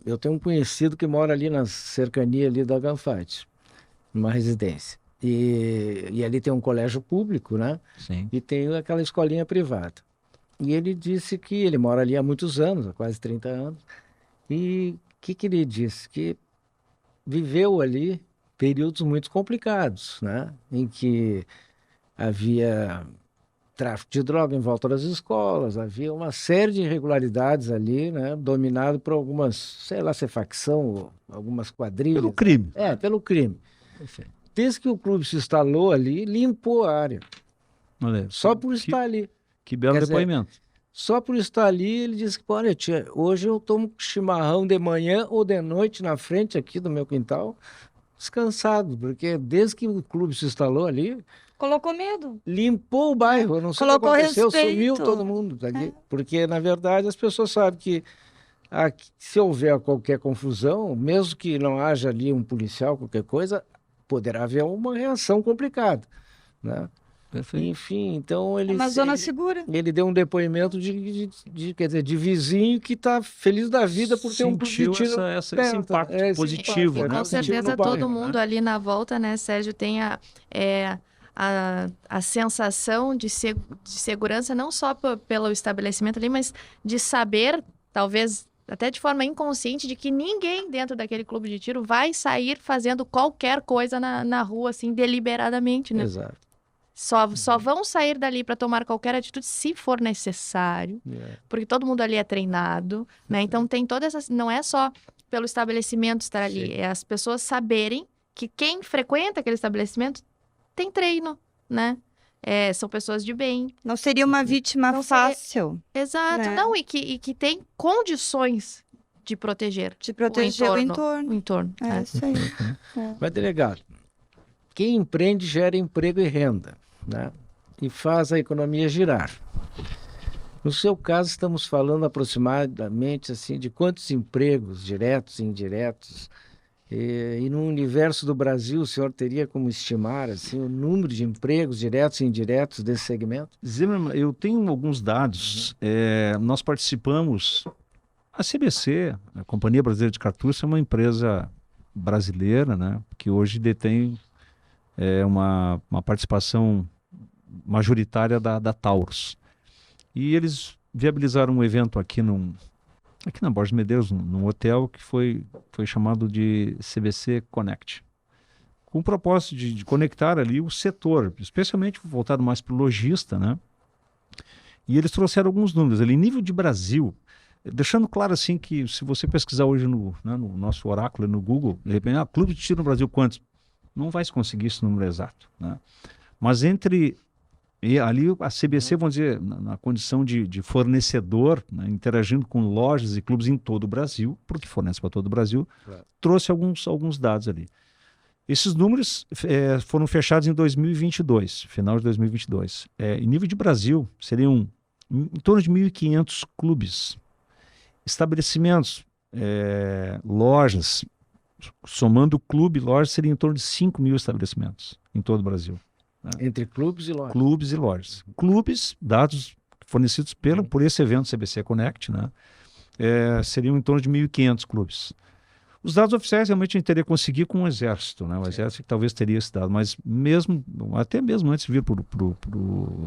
Eu tenho um conhecido que mora ali na cercania ali da Gunfight, numa residência. E ali tem um colégio público, né? Sim. E tem aquela escolinha privada. E ele disse que ele mora ali há muitos anos, há quase 30 anos. E o que ele disse? Que viveu ali períodos muito complicados, né? Em que havia tráfico de droga em volta das escolas, havia uma série de irregularidades ali, né? Dominado por algumas, sei lá se é facção, ou algumas quadrilhas. Pelo crime. Pelo crime. Perfeito. Desde que o clube se instalou ali, limpou a área. Olha, Só por estar ali. Que belo depoimento. Só por estar ali, ele disse que, olha, tia, hoje eu tomo chimarrão de manhã ou de noite na frente aqui do meu quintal, descansado, porque desde que o clube se instalou ali, Colocou medo. limpou o bairro. Eu não sei o que Colocou aconteceu, respeito. sumiu todo mundo dali. Porque, na verdade, as pessoas sabem que se houver qualquer confusão, mesmo que não haja ali um policial, qualquer coisa, poderá haver uma reação complicada, né? Perfeito. Enfim, então É uma zona segura. ele deu um depoimento quer dizer, de vizinho que está feliz da vida por ter um clube de Sentiu tiro esse perto. impacto Esse positivo, impacto, Com né? certeza no bairro, todo mundo né? ali na volta, né, Sérgio, tem a sensação de segurança, não só pelo estabelecimento ali, mas de saber, talvez até de forma inconsciente, de que ninguém dentro daquele clube de tiro vai sair fazendo qualquer coisa na rua, assim, deliberadamente, né? Exato. Só vão sair dali para tomar qualquer atitude se for necessário, porque todo mundo ali é treinado, né? Então tem toda essa... Não é só pelo estabelecimento estar ali, Sim. é as pessoas saberem que quem frequenta aquele estabelecimento tem treino, né? São pessoas de bem. Não seria uma vítima Não seria- fácil Exato. Né? Não, e que tem condições de proteger de proteger o entorno. o entorno. É né? isso aí. Mas, delegado, quem empreende gera emprego e renda, né? E faz a economia girar. No seu caso, estamos falando aproximadamente assim de quantos empregos diretos e indiretos, e no universo do Brasil, o senhor teria como estimar assim o número de empregos diretos e indiretos desse segmento? Zimmermann, eu tenho alguns dados. Nós participamos. A CBC, a Companhia Brasileira de Cartucho, é uma empresa brasileira, né, que hoje detém uma participação majoritária da Taurus. E eles viabilizaram um evento aqui na Borges Medeiros, num hotel que foi chamado de CBC Connect, com o propósito de conectar ali o setor, especialmente voltado mais para o lojista, né? E eles trouxeram alguns números ali, nível de Brasil, deixando claro assim que se você pesquisar hoje no nosso oráculo, no Google, de repente, clube de tiro no Brasil, quantos? Não vai se conseguir esse número exato, né? Mas e ali a CBC, vamos dizer, na condição de fornecedor, né, interagindo com lojas e clubes em todo o Brasil, porque fornece para todo o Brasil, Claro. trouxe alguns dados ali. Esses números foram fechados em 2022, final de 2022. Em nível de Brasil, seriam em torno de 1.500 clubes, estabelecimentos, lojas, somando clube e loja, seria em torno de 5.000 estabelecimentos em todo o Brasil. Entre clubes e lojas. Clubes e lojas. Clubes, dados fornecidos por esse evento CBC Connect, né, seriam em torno de 1.500 clubes. Os dados oficiais realmente a gente teria que conseguir com o Exército, né? O Exército talvez teria esse dado, mas até mesmo antes de vir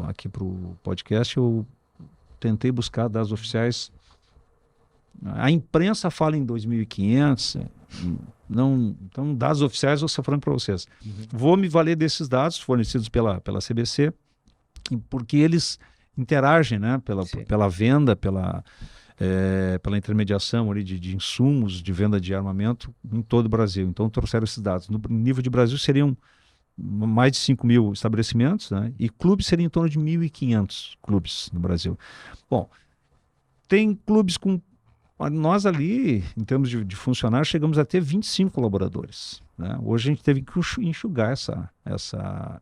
aqui para o podcast, eu tentei buscar dados oficiais. A imprensa fala em 2.500, não, então dados oficiais eu estou falando para vocês. Vou me valer desses dados fornecidos pela CBC, porque eles interagem, né, pela venda, pela intermediação ali de insumos, de venda de armamento em todo o Brasil. Então trouxeram esses dados. No nível de Brasil seriam mais de 5.000 estabelecimentos, né, e clubes seriam em torno de 1.500 clubes no Brasil. Bom, tem clubes com... Nós ali, em termos de funcionários, chegamos a ter 25 colaboradores, né? Hoje a gente teve que enxugar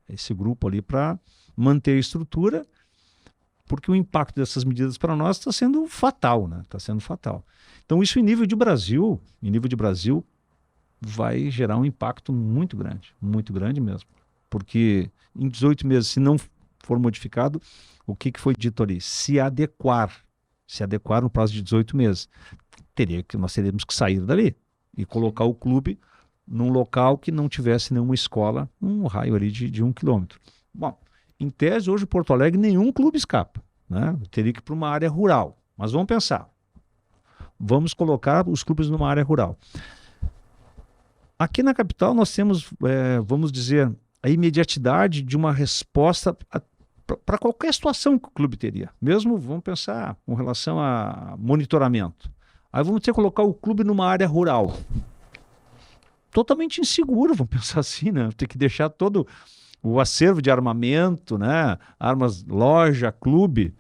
esse grupo ali para manter a estrutura, porque o impacto dessas medidas para nós está sendo fatal, né? Está sendo fatal. Então isso em nível de Brasil, vai gerar um impacto muito grande mesmo. Porque em 18 meses, se não for modificado, o que foi dito ali? Se adequar no prazo de 18 meses. Nós teríamos que sair dali e colocar o clube num local que não tivesse nenhuma escola, um raio ali de 1 quilômetro. Bom, em tese, hoje, Porto Alegre, nenhum clube escapa, né? Teria que ir para uma área rural. Mas vamos pensar. Vamos colocar os clubes numa área rural. Aqui na capital, nós temos, vamos dizer, a imediatidade de uma resposta para qualquer situação que o clube teria. Mesmo, vamos pensar, com relação a monitoramento. Aí vamos ter que colocar o clube numa área rural. Totalmente inseguro, vamos pensar assim, né? Ter que deixar todo o acervo de armamento, né? Armas, loja, clube.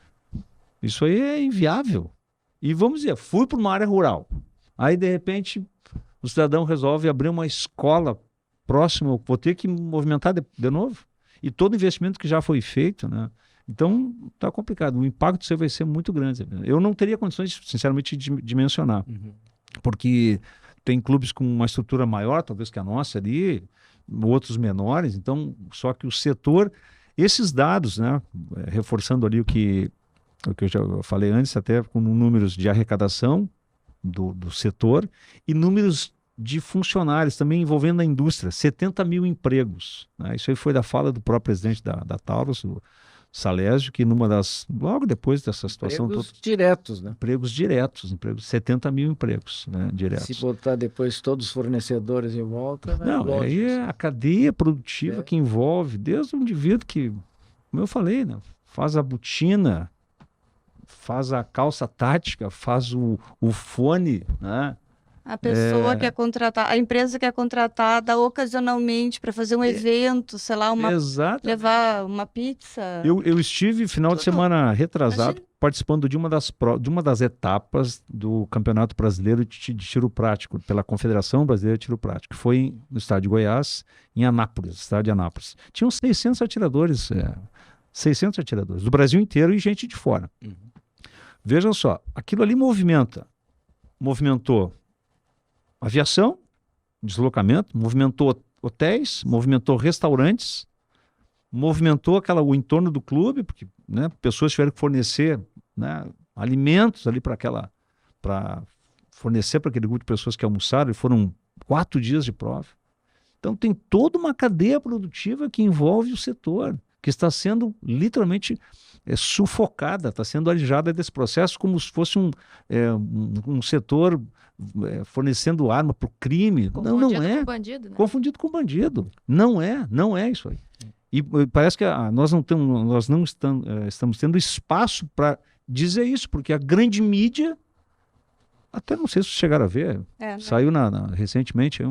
Isso aí é inviável. E vamos dizer, fui para uma área rural. Aí, de repente, o cidadão resolve abrir uma escola próxima. Vou ter que movimentar de novo. E todo investimento que já foi feito, né? Então, está complicado. O impacto disso vai ser muito grande. Eu não teria condições, sinceramente, de mencionar. Porque tem clubes com uma estrutura maior, talvez que a nossa ali, outros menores. Então, só que o setor... Esses dados, né? Reforçando ali o que eu já falei antes, até com números de arrecadação do setor e números de funcionários também envolvendo a indústria, 70 mil empregos, né? Isso aí foi da fala do próprio presidente da Taurus, o Salésio, que logo depois dessa situação... Empregos diretos, né? Empregos diretos, 70 mil empregos, né, diretos. Se botar depois todos os fornecedores em volta... Não, aí é a cadeia produtiva que envolve, desde o indivíduo que, como eu falei, né, faz a botina, faz a calça tática, faz o fone, né? A pessoa que é contratada, a empresa que é contratada ocasionalmente para fazer um evento, sei lá, levar uma pizza. Eu estive final de semana retrasado participando de uma das etapas do Campeonato Brasileiro de Tiro Prático, pela Confederação Brasileira de Tiro Prático, que foi no estado de Goiás, em Anápolis, estado de Anápolis. Tinham 600 atiradores do Brasil inteiro e gente de fora. Veja só, aquilo ali movimentou aviação, deslocamento, movimentou hotéis, movimentou restaurantes, movimentou o entorno do clube, porque, né, pessoas tiveram que fornecer, né, alimentos ali para fornecer para aquele grupo de pessoas que almoçaram, e foram 4 dias de prova. Então tem toda uma cadeia produtiva que envolve o setor, que está sendo literalmente sufocada, está sendo alijada desse processo como se fosse um setor fornecendo arma para o crime. Não é. Com bandido, né? Confundido com bandido. Não é isso aí. E parece que nós não estamos tendo espaço para dizer isso, porque a grande mídia, até não sei se vocês chegaram a ver, saiu recentemente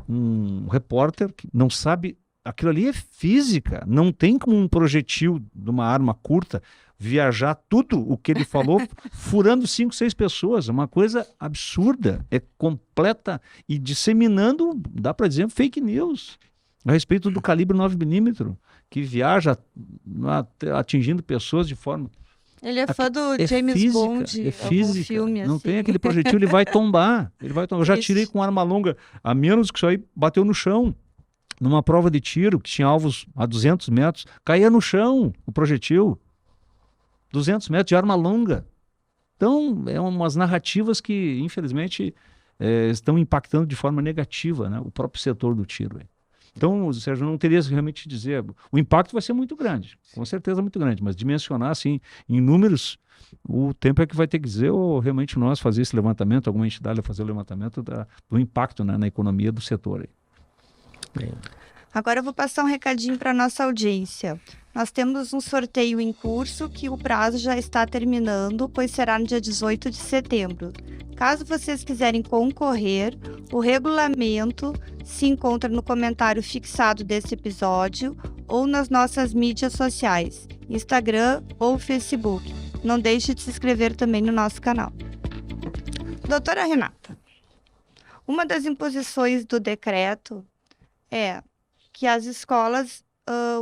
um repórter que não sabe, aquilo ali é física, não tem como um projetil de uma arma curta viajar tudo o que ele falou furando 5, 6 pessoas, é uma coisa absurda, é completa e disseminando, dá para dizer, fake news a respeito do calibre 9mm, que viaja atingindo pessoas de forma... Ele é fã do James física, Bond, é física. Filme, não assim. tem aquele projetil, ele vai tombar. Eu já tirei com arma longa, a menos que isso aí bateu no chão. Numa prova de tiro, que tinha alvos a 200 metros, caía no chão o projetil. 200 metros de arma longa. Então, é umas narrativas que, infelizmente, estão impactando de forma negativa, né, o próprio setor do tiro. Então, Sérgio, não teria realmente dizer... O impacto vai ser muito grande, com certeza muito grande, mas dimensionar, assim, em números, o tempo é que vai ter que dizer, ou realmente nós fazer esse levantamento, alguma entidade fazer o levantamento do impacto, né, na economia do setor. Agora eu vou passar um recadinho para a nossa audiência. Nós temos um sorteio em curso que o prazo já está terminando, pois será no dia 18 de setembro. Caso vocês quiserem concorrer, o regulamento se encontra no comentário fixado desse episódio ou nas nossas mídias sociais, Instagram ou Facebook. Não deixe de se inscrever também no nosso canal. Doutora Renata, uma das imposições do decreto é que as escolas,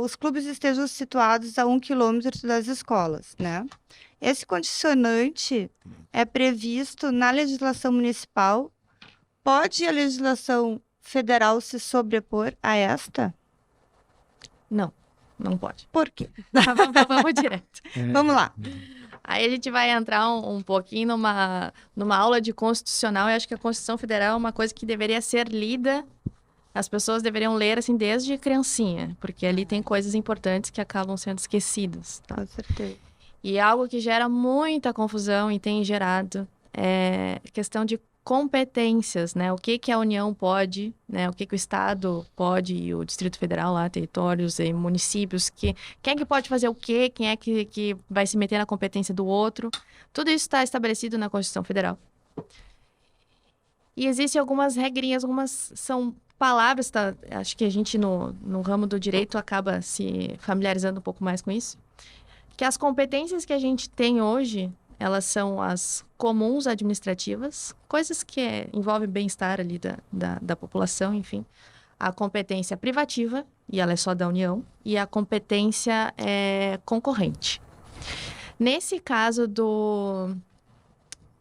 os clubes estejam situados a 1 quilômetro das escolas, né? Esse condicionante é previsto na legislação municipal. Pode a legislação federal se sobrepor a esta? Não pode. Por quê? Vamos direto. Vamos lá. Aí a gente vai entrar um pouquinho numa aula de constitucional. Eu acho que a Constituição Federal é uma coisa que deveria ser lida. As pessoas deveriam ler assim desde criancinha, porque ali tem coisas importantes que acabam sendo esquecidas. Tá? Com certeza. E algo que gera muita confusão e tem gerado é questão de competências, né? O que a União pode, né? O que o Estado pode e o Distrito Federal lá, territórios e municípios, quem é que pode fazer o quê? Quem é que vai se meter na competência do outro? Tudo isso está estabelecido na Constituição Federal. E existem algumas regrinhas, algumas são palavras, tá? Acho que a gente no ramo do direito acaba se familiarizando um pouco mais com isso. Que as competências que a gente tem hoje, elas são as comuns administrativas, coisas que envolvem bem-estar ali da população, enfim. A competência privativa, e ela é só da União, e a competência concorrente. Nesse caso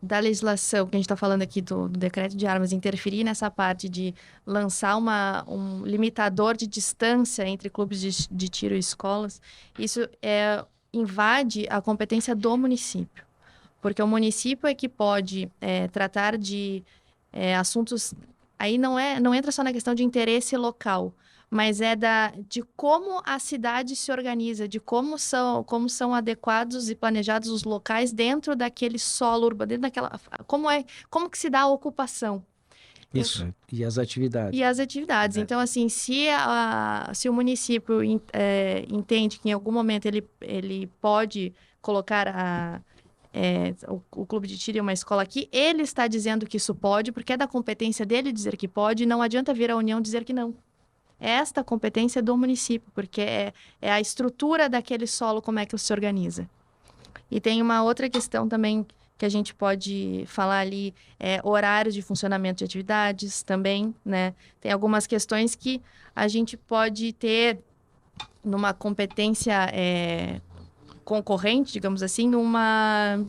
da legislação, que a gente está falando aqui do decreto de armas, interferir nessa parte de lançar um limitador de distância entre clubes de tiro e escolas, isso invade a competência do município. Porque o município é que pode tratar de assuntos... Aí não entra só na questão de interesse local, mas de como a cidade se organiza, de como são adequados e planejados os locais dentro daquele solo urbano, dentro daquela... Como que se dá a ocupação. Isso, e as atividades. E as atividades. Então, assim, se o município entende que em algum momento ele pode colocar o clube de tiro em uma escola aqui, ele está dizendo que isso pode, porque é da competência dele dizer que pode, não adianta vir a União dizer que não. Esta competência é do município, porque é a estrutura daquele solo, como é que ele se organiza. E tem uma outra questão também que a gente pode falar ali, horários de funcionamento de atividades também, né? Tem algumas questões que a gente pode ter numa competência concorrente, digamos assim, uma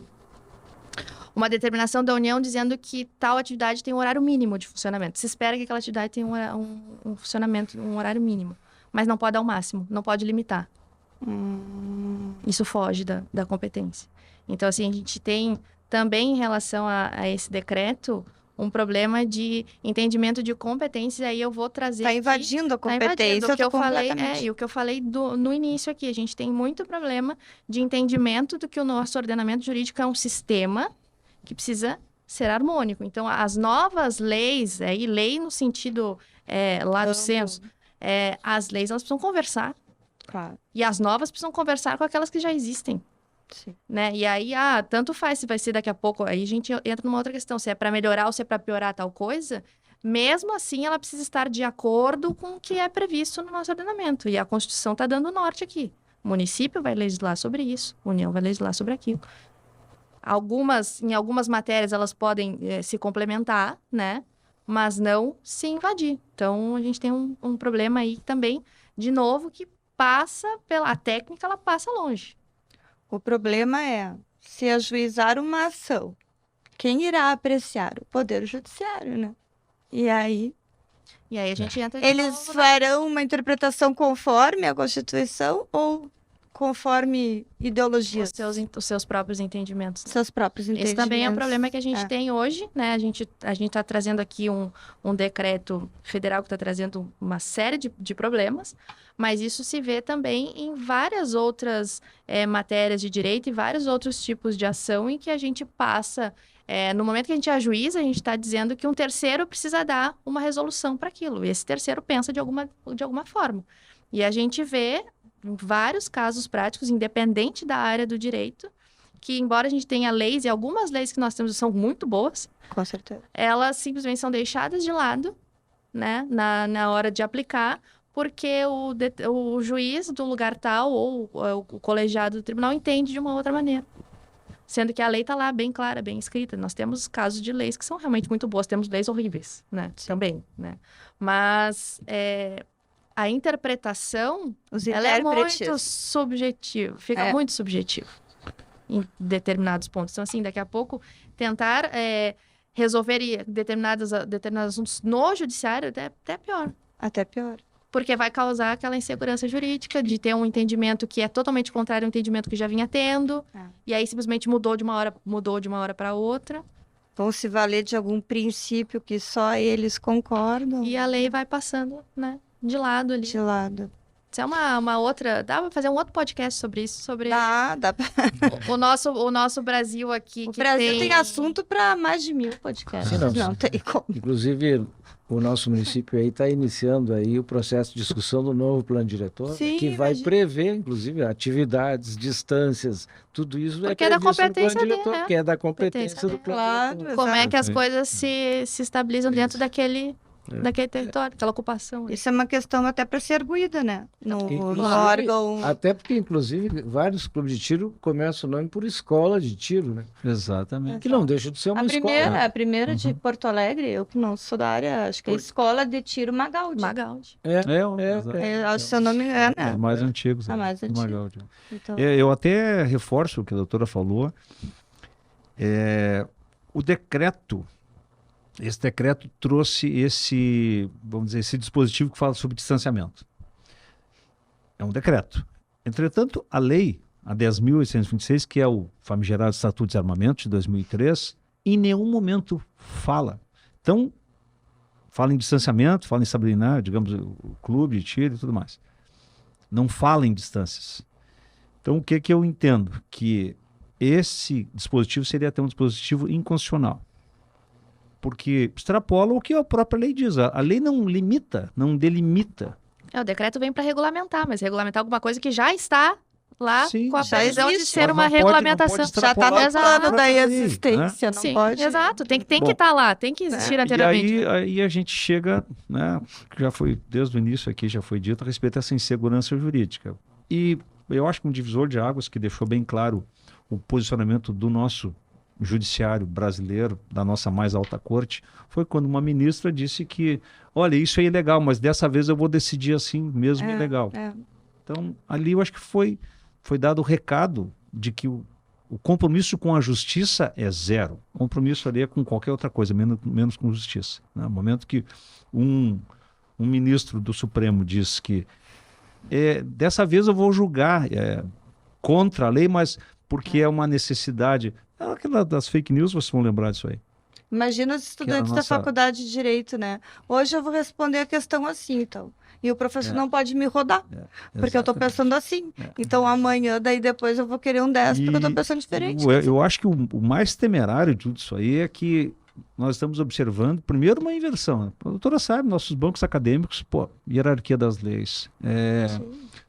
determinação da União dizendo que tal atividade tem um horário mínimo de funcionamento. Se espera que aquela atividade tenha um funcionamento, um horário mínimo. Mas não pode dar o máximo, não pode limitar. Isso foge da competência. Então, assim, a gente tem também, em relação a esse decreto, um problema de entendimento de competências. Aí eu vou trazer Está invadindo a competência. o que eu falei, e o que eu falei no início aqui. A gente tem muito problema de entendimento do que o nosso ordenamento jurídico é um sistema que precisa ser harmônico. Então, as novas leis, aí lei no sentido lato sensu, as leis elas precisam conversar. Claro. E as novas precisam conversar com aquelas que já existem. Sim. Né? E aí, tanto faz se vai ser daqui a pouco, aí a gente entra numa outra questão, se é para melhorar ou se é para piorar tal coisa, mesmo assim ela precisa estar de acordo com o que é previsto no nosso ordenamento. E a Constituição está dando norte aqui. O município vai legislar sobre isso, a União vai legislar sobre aquilo. Em algumas matérias elas podem se complementar, né? Mas não se invadir. Então, a gente tem um problema aí também, de novo, que passa a técnica, ela passa longe. O problema é, se ajuizar uma ação, quem irá apreciar? O Poder Judiciário, né? E aí, a gente entra de eles novo farão uma interpretação conforme a Constituição ou conforme ideologias? os seus próprios entendimentos. Seus próprios entendimentos. Esse também é o problema que a gente tem hoje, né? A gente está trazendo aqui um decreto federal que está trazendo uma série de problemas, mas isso se vê também em várias outras matérias de direito e vários outros tipos de ação em que a gente passa. No momento que a gente ajuiza, a gente está dizendo que um terceiro precisa dar uma resolução para aquilo. E esse terceiro pensa de alguma forma. E a gente vê em vários casos práticos, independente da área do direito, que embora a gente tenha leis, e algumas leis que nós temos são muito boas, Com certeza. elas simplesmente são deixadas de lado, né, na hora de aplicar, porque o juiz do lugar tal ou o colegiado do tribunal entende de uma outra maneira. Sendo que a lei está lá bem clara, bem escrita. Nós temos casos de leis que são realmente muito boas, temos leis horríveis, né, também, né. Mas a interpretação, ela é muito subjetiva, fica muito subjetivo em determinados pontos. Então, assim, daqui a pouco, tentar resolver determinados assuntos no judiciário é até pior. Até pior. Porque vai causar aquela insegurança jurídica de ter um entendimento que é totalmente contrário ao entendimento que já vinha tendo, e aí simplesmente mudou de uma hora para outra. Vão se valer de algum princípio que só eles concordam. E a lei vai passando, né? De lado ali. De lado. Isso é uma outra... Dá pra fazer um outro podcast sobre isso, sobre Dá. o nosso Brasil aqui. O Brasil tem assunto para mais de 1000 podcasts. Sim, não tem como. Inclusive, o nosso município aí está iniciando aí o processo de discussão do novo plano diretor, Sim, que vai prever, inclusive, atividades, distâncias, tudo isso porque é da competência dele, né? Que é da competência do plano diretor. Como é que as coisas se estabilizam dentro daquele território, aquela ocupação. Isso é uma questão até para ser arguída, né? No órgão. Até porque, inclusive, vários clubes de tiro começam o nome por escola de tiro, né? Exatamente. Que não deixa de ser uma escola. A primeira de Porto Alegre, eu que não sou da área, acho que é a Escola de Tiro Magaldi. É. Seu nome é, né? É mais antigo. É mais antigo. Magaldi. Então... Eu até reforço o que a doutora falou. O decreto, esse decreto trouxe esse dispositivo que fala sobre distanciamento. É um decreto. Entretanto, a lei, a 10.826, que é o famigerado Estatuto de Desarmamento de 2003, em nenhum momento fala. Então, fala em distanciamento, fala em estabilidade, digamos, o clube de tiro e tudo mais. Não fala em distâncias. Então, o que eu entendo? Que esse dispositivo seria até um dispositivo inconstitucional. Porque extrapola o que a própria lei diz. A lei não limita, não delimita. O decreto vem para regulamentar, mas regulamentar alguma coisa que já está lá, sim, com a previsão de ser uma não regulamentação. Pode já está no plano da existência, não sim, pode? Exato, tem que estar lá, tem que existir anteriormente. E aí a gente chega, né, já foi desde o início aqui, já foi dito a respeito dessa insegurança jurídica. E eu acho que um divisor de águas que deixou bem claro o posicionamento do nosso judiciário brasileiro, da nossa mais alta corte, foi quando uma ministra disse que, olha, isso é ilegal, mas dessa vez eu vou decidir assim mesmo ilegal. Então, ali eu acho que foi foi dado o recado de que o compromisso com a justiça é zero. O compromisso ali é com qualquer outra coisa, menos com justiça. Né? No momento que um ministro do Supremo diz que dessa vez eu vou julgar contra a lei, mas porque é uma necessidade. Aquela das fake news, vocês vão lembrar disso aí. Imagina os estudantes da faculdade de Direito, né? Hoje eu vou responder a questão assim, então. E o professor não pode me rodar, porque eu estou pensando assim. Então amanhã, daí depois eu vou querer um 10, porque eu estou pensando diferente. Eu acho que o mais temerário de tudo isso aí é que nós estamos observando, primeiro, uma inversão. Né? A doutora sabe, nossos bancos acadêmicos, hierarquia das leis,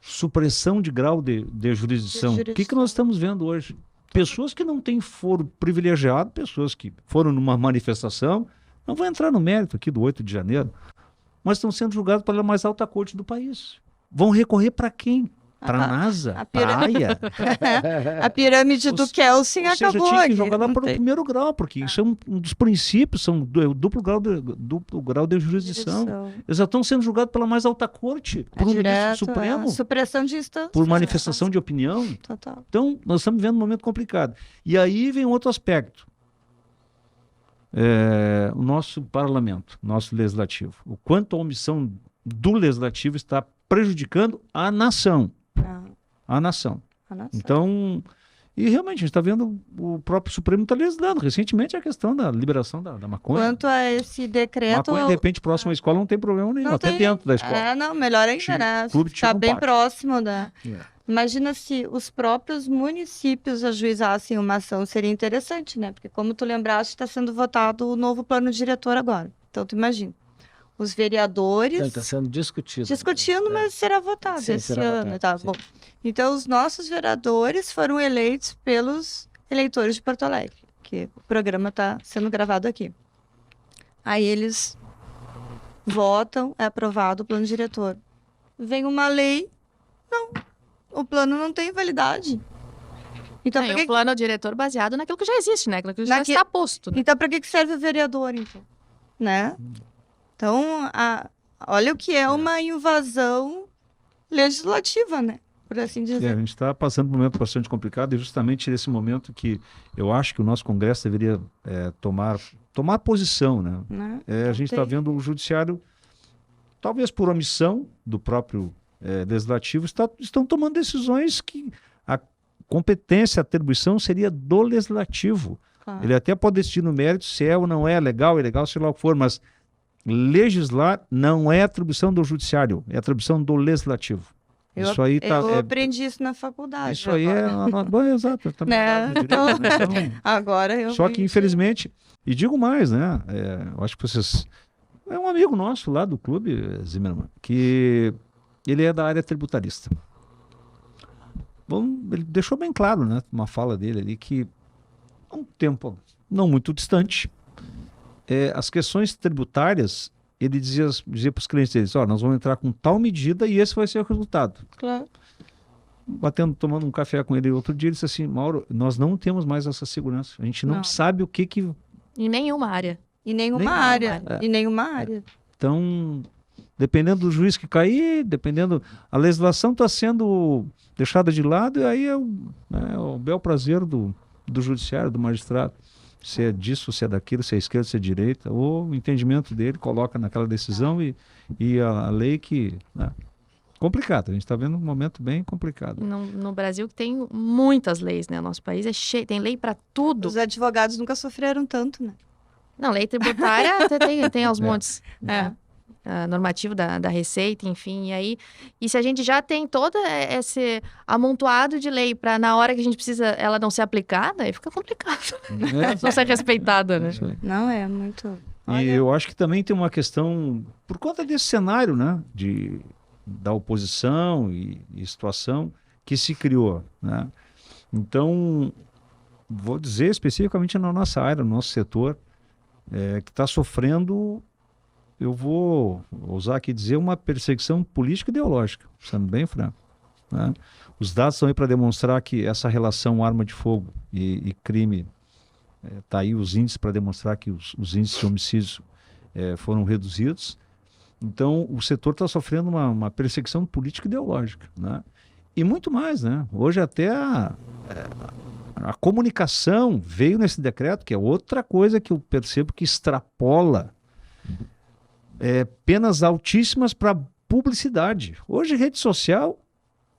supressão de grau de jurisdição. O que nós estamos vendo hoje? Pessoas que não têm foro privilegiado, pessoas que foram numa manifestação, não vou entrar no mérito aqui do 8 de janeiro, mas estão sendo julgados pela mais alta corte do país. Vão recorrer para quem? Para a NASA? Para a AIA? A pirâmide do Kelsen acabou. Tinha que jogar lá para o primeiro grau, porque isso é um dos princípios, são duplo grau de jurisdição. Eles já estão sendo julgados pela mais alta corte, por um ministro supremo. Supressão de instância. Por manifestação de opinião. Total. Então, nós estamos vivendo um momento complicado. E aí vem outro aspecto. O nosso parlamento, nosso legislativo. O quanto a omissão do legislativo está prejudicando a nação. A nação. Então, e realmente, a gente está vendo o próprio Supremo está legislando recentemente a questão da liberação da maconha. Quanto a esse decreto... Maconha, de repente, próximo à escola não tem problema nenhum, até dentro da escola. Não, melhor ainda, né? Ficar bem próximo da... Imagina se os próprios municípios ajuizassem uma ação, seria interessante, né? Porque como tu lembraste, está sendo votado o novo plano diretor agora. Então, tu imagina. Os vereadores... Está sendo discutido. Mas será votado esse ano. Bom, então, os nossos vereadores foram eleitos pelos eleitores de Porto Alegre, que o programa está sendo gravado aqui. Aí eles votam, é aprovado o plano diretor. Vem uma lei, não, o plano não tem validade. Então, o plano diretor baseado naquilo que já existe, né? Naquilo que já está posto. Né? Então, para que serve o vereador, então? Né? Então, olha o que é uma invasão legislativa, né? Por assim dizer. A gente está passando por um momento bastante complicado e justamente nesse momento que eu acho que o nosso Congresso deveria tomar posição, né? A gente está vendo o Judiciário, talvez por omissão do próprio Legislativo, estão tomando decisões que a competência, a atribuição seria do Legislativo. Claro. Ele até pode decidir no mérito se é ou não é legal, ilegal, sei lá o que for, mas legislar não é atribuição do Judiciário, é atribuição do Legislativo. Isso aí eu aprendi isso na faculdade. Isso aí exato. Então, agora eu Só que, infelizmente, e digo mais, né? Eu acho que vocês... É um amigo nosso lá do clube, Zimmermann, que ele é da área tributarista. Bom, ele deixou bem claro, né? Uma fala dele ali, que há um tempo não muito distante, as questões tributárias, ele dizia para os clientes deles, nós vamos entrar com tal medida e esse vai ser o resultado. Claro. Tomando um café com ele outro dia, ele disse assim, Mauro, nós não temos mais essa segurança. A gente não sabe o que... Em nenhuma área. Em nenhuma área. Em nenhuma área. Então, dependendo do juiz que cair, a legislação está sendo deixada de lado e aí é o bel prazer do judiciário, do magistrado. Se é disso, se é daquilo, se é esquerda, se é direita, ou o entendimento dele coloca naquela decisão e a lei que... Complicado, a gente está vendo um momento bem complicado. No Brasil tem muitas leis, né? O nosso país é cheio, tem lei para tudo. Os advogados nunca sofreram tanto, né? Não, lei tributária tem aos montes. Normativo da Receita, enfim, e se a gente já tem todo esse amontoado de lei para na hora que a gente precisa ela não ser aplicada, aí fica complicado, não ser respeitada, né? Não, é muito... E eu acho que também tem uma questão, por conta desse cenário, né, da oposição e situação que se criou, né? Então, vou dizer especificamente na nossa área, no nosso setor, que está sofrendo... Eu vou ousar aqui dizer uma perseguição política e ideológica, sendo bem franco. Né? Os dados estão aí para demonstrar que essa relação arma de fogo e crime, está aí os índices para demonstrar que os índices de homicídios foram reduzidos. Então, o setor está sofrendo uma perseguição política e ideológica. Né? E muito mais, né? Hoje até a comunicação veio nesse decreto, que é outra coisa que eu percebo que extrapola penas altíssimas para publicidade. Hoje, rede social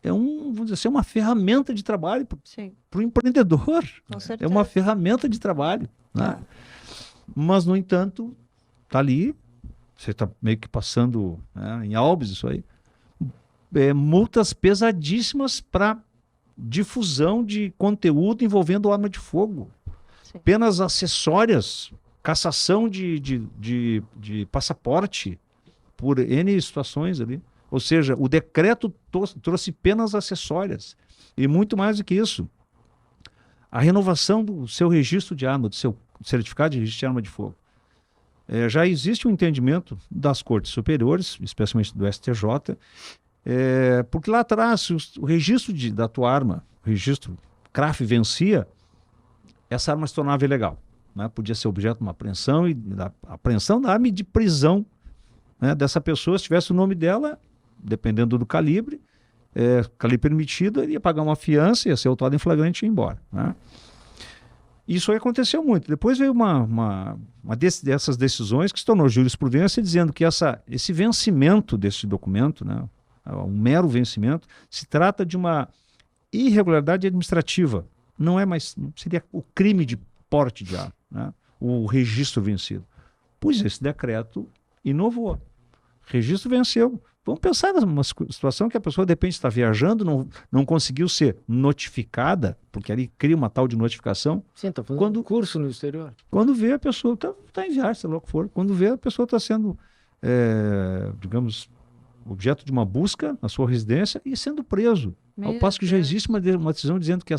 vamos dizer assim, uma ferramenta de trabalho para o empreendedor. Com certeza. É uma ferramenta de trabalho. Né? Mas, no entanto, está ali, você está meio que passando, né, em Albis isso aí, multas pesadíssimas para difusão de conteúdo envolvendo arma de fogo. Sim. Penas acessórias, cassação de passaporte por N situações ali. Ou seja, o decreto trouxe penas acessórias. E muito mais do que isso. A renovação do seu registro de arma, do seu certificado de registro de arma de fogo. Já existe um entendimento das cortes superiores, especialmente do STJ, porque lá atrás o registro da tua arma, o registro CRAF vencia, essa arma se tornava ilegal. Né? Podia ser objeto de uma apreensão, e da apreensão da arma e de prisão, né, dessa pessoa. Se tivesse o nome dela, dependendo do calibre permitido, ele ia pagar uma fiança, ia ser autuado em flagrante e ir embora. Né? Isso aí aconteceu muito. Depois veio uma dessas decisões que se tornou jurisprudência, dizendo que esse vencimento desse documento, né, um mero vencimento, se trata de uma irregularidade administrativa. Não seria o crime de porte de arma, né, o registro vencido. Pois esse decreto inovou. Registro venceu. Vamos pensar numa situação que a pessoa, de repente, está viajando, não conseguiu ser notificada, porque ali cria uma tal de notificação. Sim, está fazendo curso no exterior. Quando vê a pessoa, está em viagem, sei lá o que for, quando vê a pessoa está sendo, digamos, objeto de uma busca na sua residência e sendo preso. Ao passo que já existe uma decisão dizendo que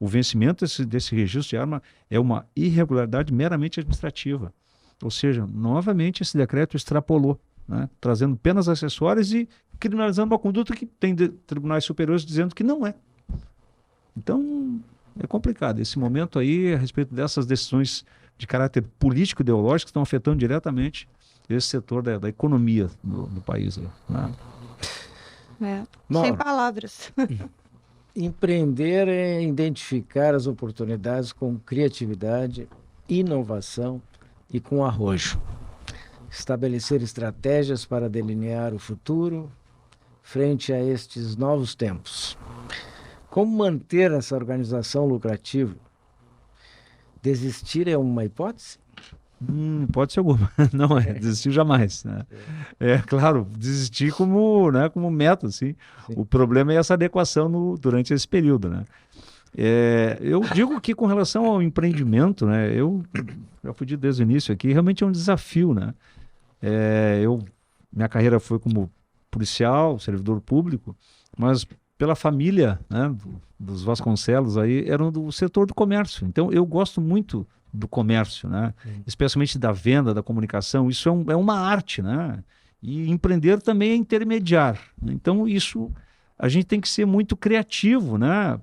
o vencimento desse registro de arma é uma irregularidade meramente administrativa. Ou seja, novamente esse decreto extrapolou, né, trazendo penas acessórias e criminalizando uma conduta que tem tribunais superiores dizendo que não é. Então, é complicado. Esse momento aí, a respeito dessas decisões de caráter político ideológico, que estão afetando diretamente esse setor da economia do país. Né? Sem palavras. Empreender é identificar as oportunidades com criatividade, inovação e com arrojo. Estabelecer estratégias para delinear o futuro frente a estes novos tempos. Como manter essa organização lucrativa? Desistir é uma hipótese? Pode ser alguma. Não desistir jamais. Né? Claro, desistir como meta. Assim. O problema é essa adequação durante esse período. Né? Eu digo que com relação ao empreendimento, né, eu já fui dito desde o início aqui, realmente é um desafio. Né? Minha carreira foi como policial, servidor público, mas pela família, né, dos Vasconcelos aí, eram do setor do comércio. Então eu gosto muito do comércio, né? Especialmente da venda, da comunicação. Isso é uma arte, né? E empreender também é intermediar. Então isso a gente tem que ser muito criativo, né?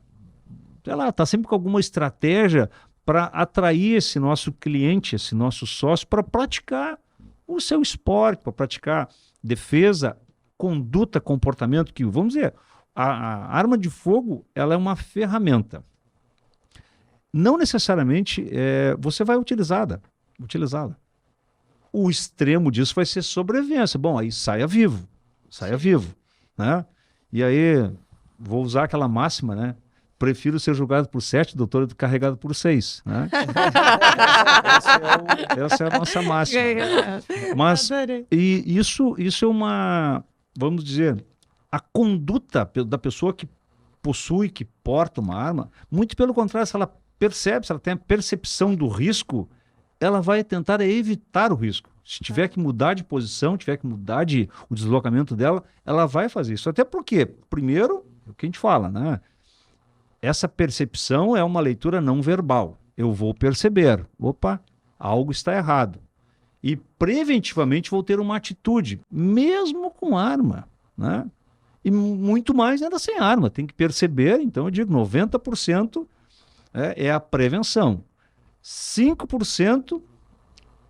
Sei lá, tá sempre com alguma estratégia para atrair esse nosso cliente, esse nosso sócio, para praticar o seu esporte, para praticar defesa, conduta, comportamento, que, vamos dizer, a arma de fogo, ela é uma ferramenta. Não necessariamente você vai utilizá-la. O extremo disso vai ser sobrevivência. Bom, aí saia vivo. Né? E aí, vou usar aquela máxima, né? Prefiro ser julgado por 7, doutor, do que carregado por 6. Né? Essa é a nossa máxima. Mas isso é uma, vamos dizer, a conduta da pessoa que possui, que porta uma arma, muito pelo contrário, se ela percebe, se ela tem a percepção do risco, ela vai tentar evitar o risco. Se tiver que mudar de posição, tiver que mudar o deslocamento dela, ela vai fazer isso. Até porque, primeiro, o que a gente fala, né? Essa percepção é uma leitura não verbal. Eu vou perceber, opa, algo está errado. E preventivamente vou ter uma atitude, mesmo com arma, né? E muito mais ainda sem arma. Tem que perceber, então eu digo, 90% é a prevenção. 5%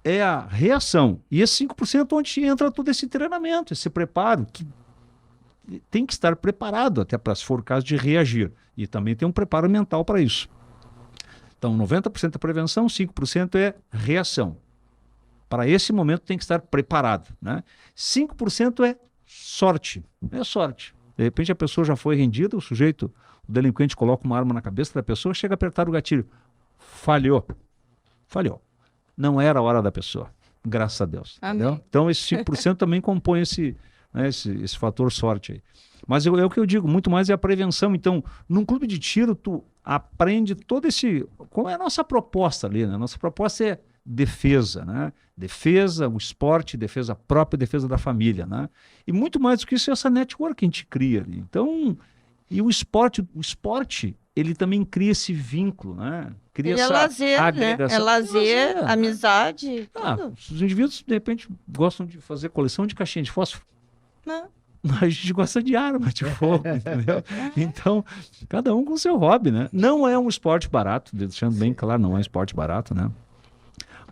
é a reação. E esse 5% é onde entra todo esse treinamento, esse preparo, que tem que estar preparado até para, se for o caso, de reagir. E também tem um preparo mental para isso. Então, 90% é prevenção, 5% é reação. Para esse momento tem que estar preparado, né? 5% é sorte. É sorte. De repente a pessoa já foi rendida, o delinquente coloca uma arma na cabeça da pessoa, chega a apertar o gatilho. Falhou. Não era a hora da pessoa. Graças a Deus. Entendeu? Então, esse 5% também compõe esse fator sorte aí. Mas é o que eu digo, muito mais é a prevenção. Então, num clube de tiro, tu aprende todo esse... Qual é a nossa proposta ali, né? A nossa proposta é defesa, né? Defesa, o esporte, defesa própria, defesa da família, né? E muito mais do que isso é essa network que a gente cria ali. Então, e o esporte, ele também cria esse vínculo, né? Cria Ele é essa lazer, né? agregação. É lazer, amizade, tudo. Os indivíduos, de repente, gostam de fazer coleção de caixinha de fósforo. Não. A gente gosta de arma, de fogo, entendeu? Então, cada um com o seu hobby, né? Não é um esporte barato, deixando bem claro, não é um esporte barato, né?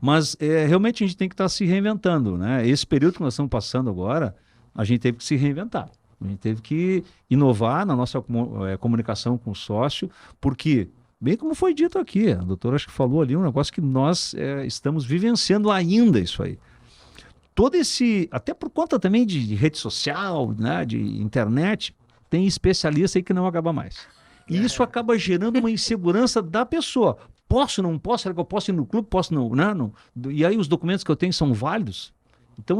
Mas realmente a gente tem que estar se reinventando, né? Esse período que nós estamos passando agora, a gente teve que se reinventar. A gente teve que inovar na nossa comunicação com o sócio, porque, bem como foi dito aqui, a doutora acho que falou ali um negócio que nós estamos vivenciando ainda isso aí. Todo esse, até por conta também de rede social, né, de internet, tem especialista aí que não acaba mais. E isso acaba gerando uma insegurança da pessoa. Posso, não posso? Será que eu posso ir no clube? Posso não? Não. E aí os documentos que eu tenho são válidos? Então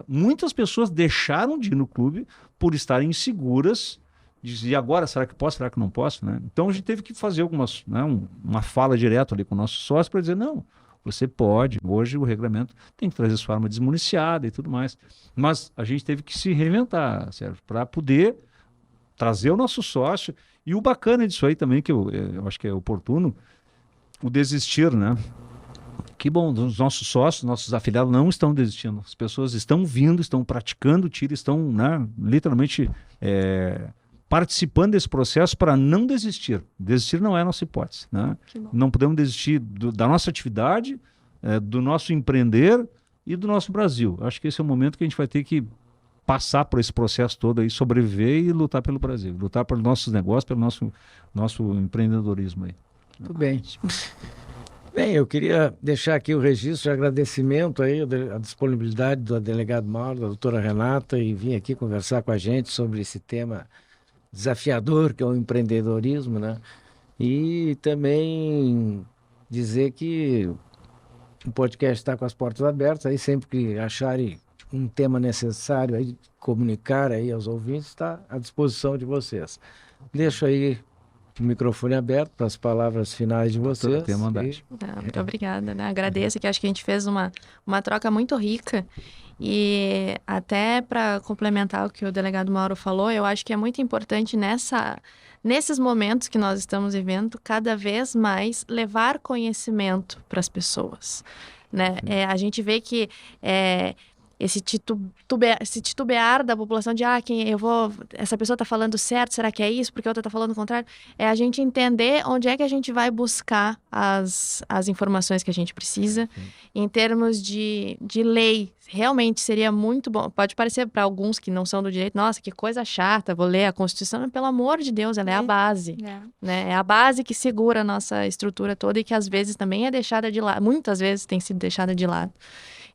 muitas pessoas deixaram de ir no clube por estarem inseguras. E agora, será que posso? Será que não posso? Né? Então a gente teve que fazer uma fala direto ali com o nosso sócio para dizer, não, você pode. Hoje o regulamento tem que trazer sua arma desmuniciada e tudo mais. Mas a gente teve que se reinventar, Sérgio, para poder trazer o nosso sócio. E o bacana disso aí também, que eu acho que é oportuno, o desistir, né? Que bom, os nossos sócios, nossos afiliados não estão desistindo. As pessoas estão vindo, estão praticando tiro, estão, né, literalmente participando desse processo para não desistir. Desistir não é a nossa hipótese, né? Não podemos desistir da nossa atividade, do nosso empreender e do nosso Brasil. Acho que esse é o momento que a gente vai ter que passar por esse processo todo aí, sobreviver e lutar pelo Brasil, lutar pelos nossos negócios, pelo nosso empreendedorismo aí. Muito bem. Bem, eu queria deixar aqui o registro de agradecimento aí, a disponibilidade do delegado Mauro, da doutora Renata, e vir aqui conversar com a gente sobre esse tema desafiador que é o empreendedorismo, né? E também dizer que o podcast está com as portas abertas, aí sempre que acharem um tema necessário aí, comunicar aí aos ouvintes, está à disposição de vocês. Deixo aí o microfone aberto para as palavras finais de vocês. Muito obrigada, né? Agradeço, que acho que a gente fez uma troca muito rica. E até para complementar o que o delegado Mauro falou, eu acho que é muito importante nesses momentos que nós estamos vivendo, cada vez mais levar conhecimento para as pessoas, né? A gente vê que esse titubear da população de essa pessoa está falando certo, será que é isso? Porque a outra está falando o contrário. É a gente entender onde é que a gente vai buscar as informações que a gente precisa. Em termos de lei, realmente seria muito bom. Pode parecer para alguns que não são do direito, nossa, que coisa chata, vou ler a Constituição. Mas, pelo amor de Deus, ela é a base. Né? É a base que segura a nossa estrutura toda e que às vezes também é deixada de lado. Muitas vezes tem sido deixada de lado.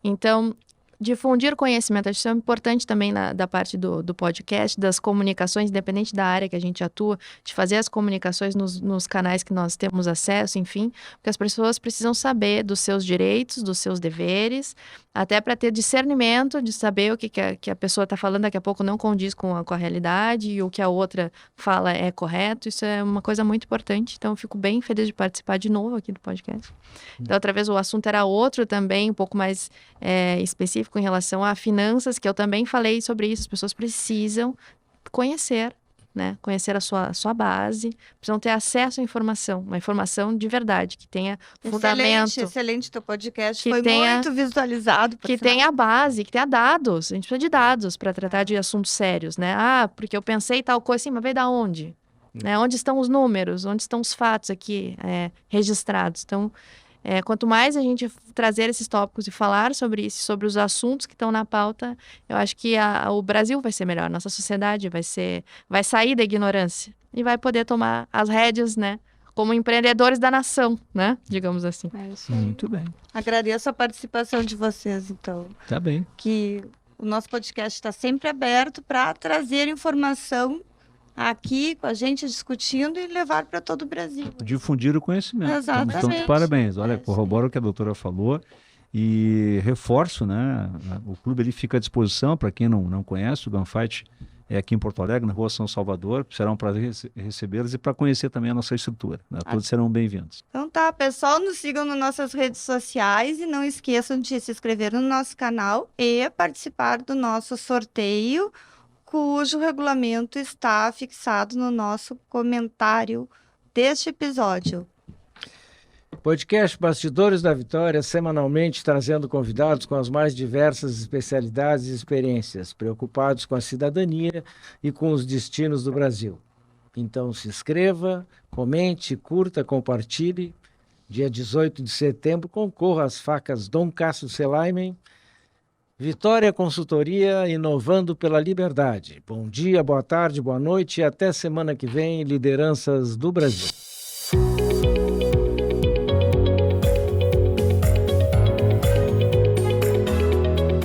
Então, difundir conhecimento, acho que isso é importante também da parte do podcast, das comunicações, independente da área que a gente atua, de fazer as comunicações nos canais que nós temos acesso, enfim, porque as pessoas precisam saber dos seus direitos, dos seus deveres, até para ter discernimento de saber o que a pessoa está falando daqui a pouco não condiz com a realidade e o que a outra fala é correto. Isso é uma coisa muito importante, então eu fico bem feliz de participar de novo aqui do podcast. Da outra vez o assunto era outro também, um pouco mais específico em relação a finanças, que eu também falei sobre isso. As pessoas precisam conhecer, né? Conhecer a sua base, precisam ter acesso à informação, uma informação de verdade, que tenha fundamento. Excelente teu podcast, foi muito visualizado. Que tenha base, que tenha dados. A gente precisa de dados para tratar de assuntos sérios, né? Porque eu pensei tal coisa assim, mas veio da onde? Né? Onde estão os números? Onde estão os fatos aqui registrados? Então, Quanto mais a gente trazer esses tópicos e falar sobre isso, sobre os assuntos que estão na pauta, eu acho que o Brasil vai ser melhor, nossa sociedade vai sair da ignorância e vai poder tomar as rédeas, né? Como empreendedores da nação, né? Digamos assim. É isso aí. Muito bem. Agradeço a participação de vocês, então. Tá bem. Que o nosso podcast está sempre aberto para trazer informação aqui com a gente discutindo e levar para todo o Brasil. Difundir o conhecimento. Exatamente. Então, de parabéns. Olha, corroboro o que a doutora falou e reforço, né? O clube ele fica à disposição para quem não conhece. O Gunfight é aqui em Porto Alegre, na Rua São Salvador. Será um prazer recebê-los e para conhecer também a nossa estrutura, né? Todos serão bem-vindos. Então tá, pessoal, nos sigam nas nossas redes sociais e não esqueçam de se inscrever no nosso canal e participar do nosso sorteio, cujo regulamento está fixado no nosso comentário deste episódio. Podcast Bastidores da Vitória, semanalmente trazendo convidados com as mais diversas especialidades e experiências, preocupados com a cidadania e com os destinos do Brasil. Então se inscreva, comente, curta, compartilhe. Dia 18 de setembro concorra às facas Dom Cássio Selaimen. Vitória Consultoria, inovando pela liberdade. Bom dia, boa tarde, boa noite e até semana que vem, Lideranças do Brasil.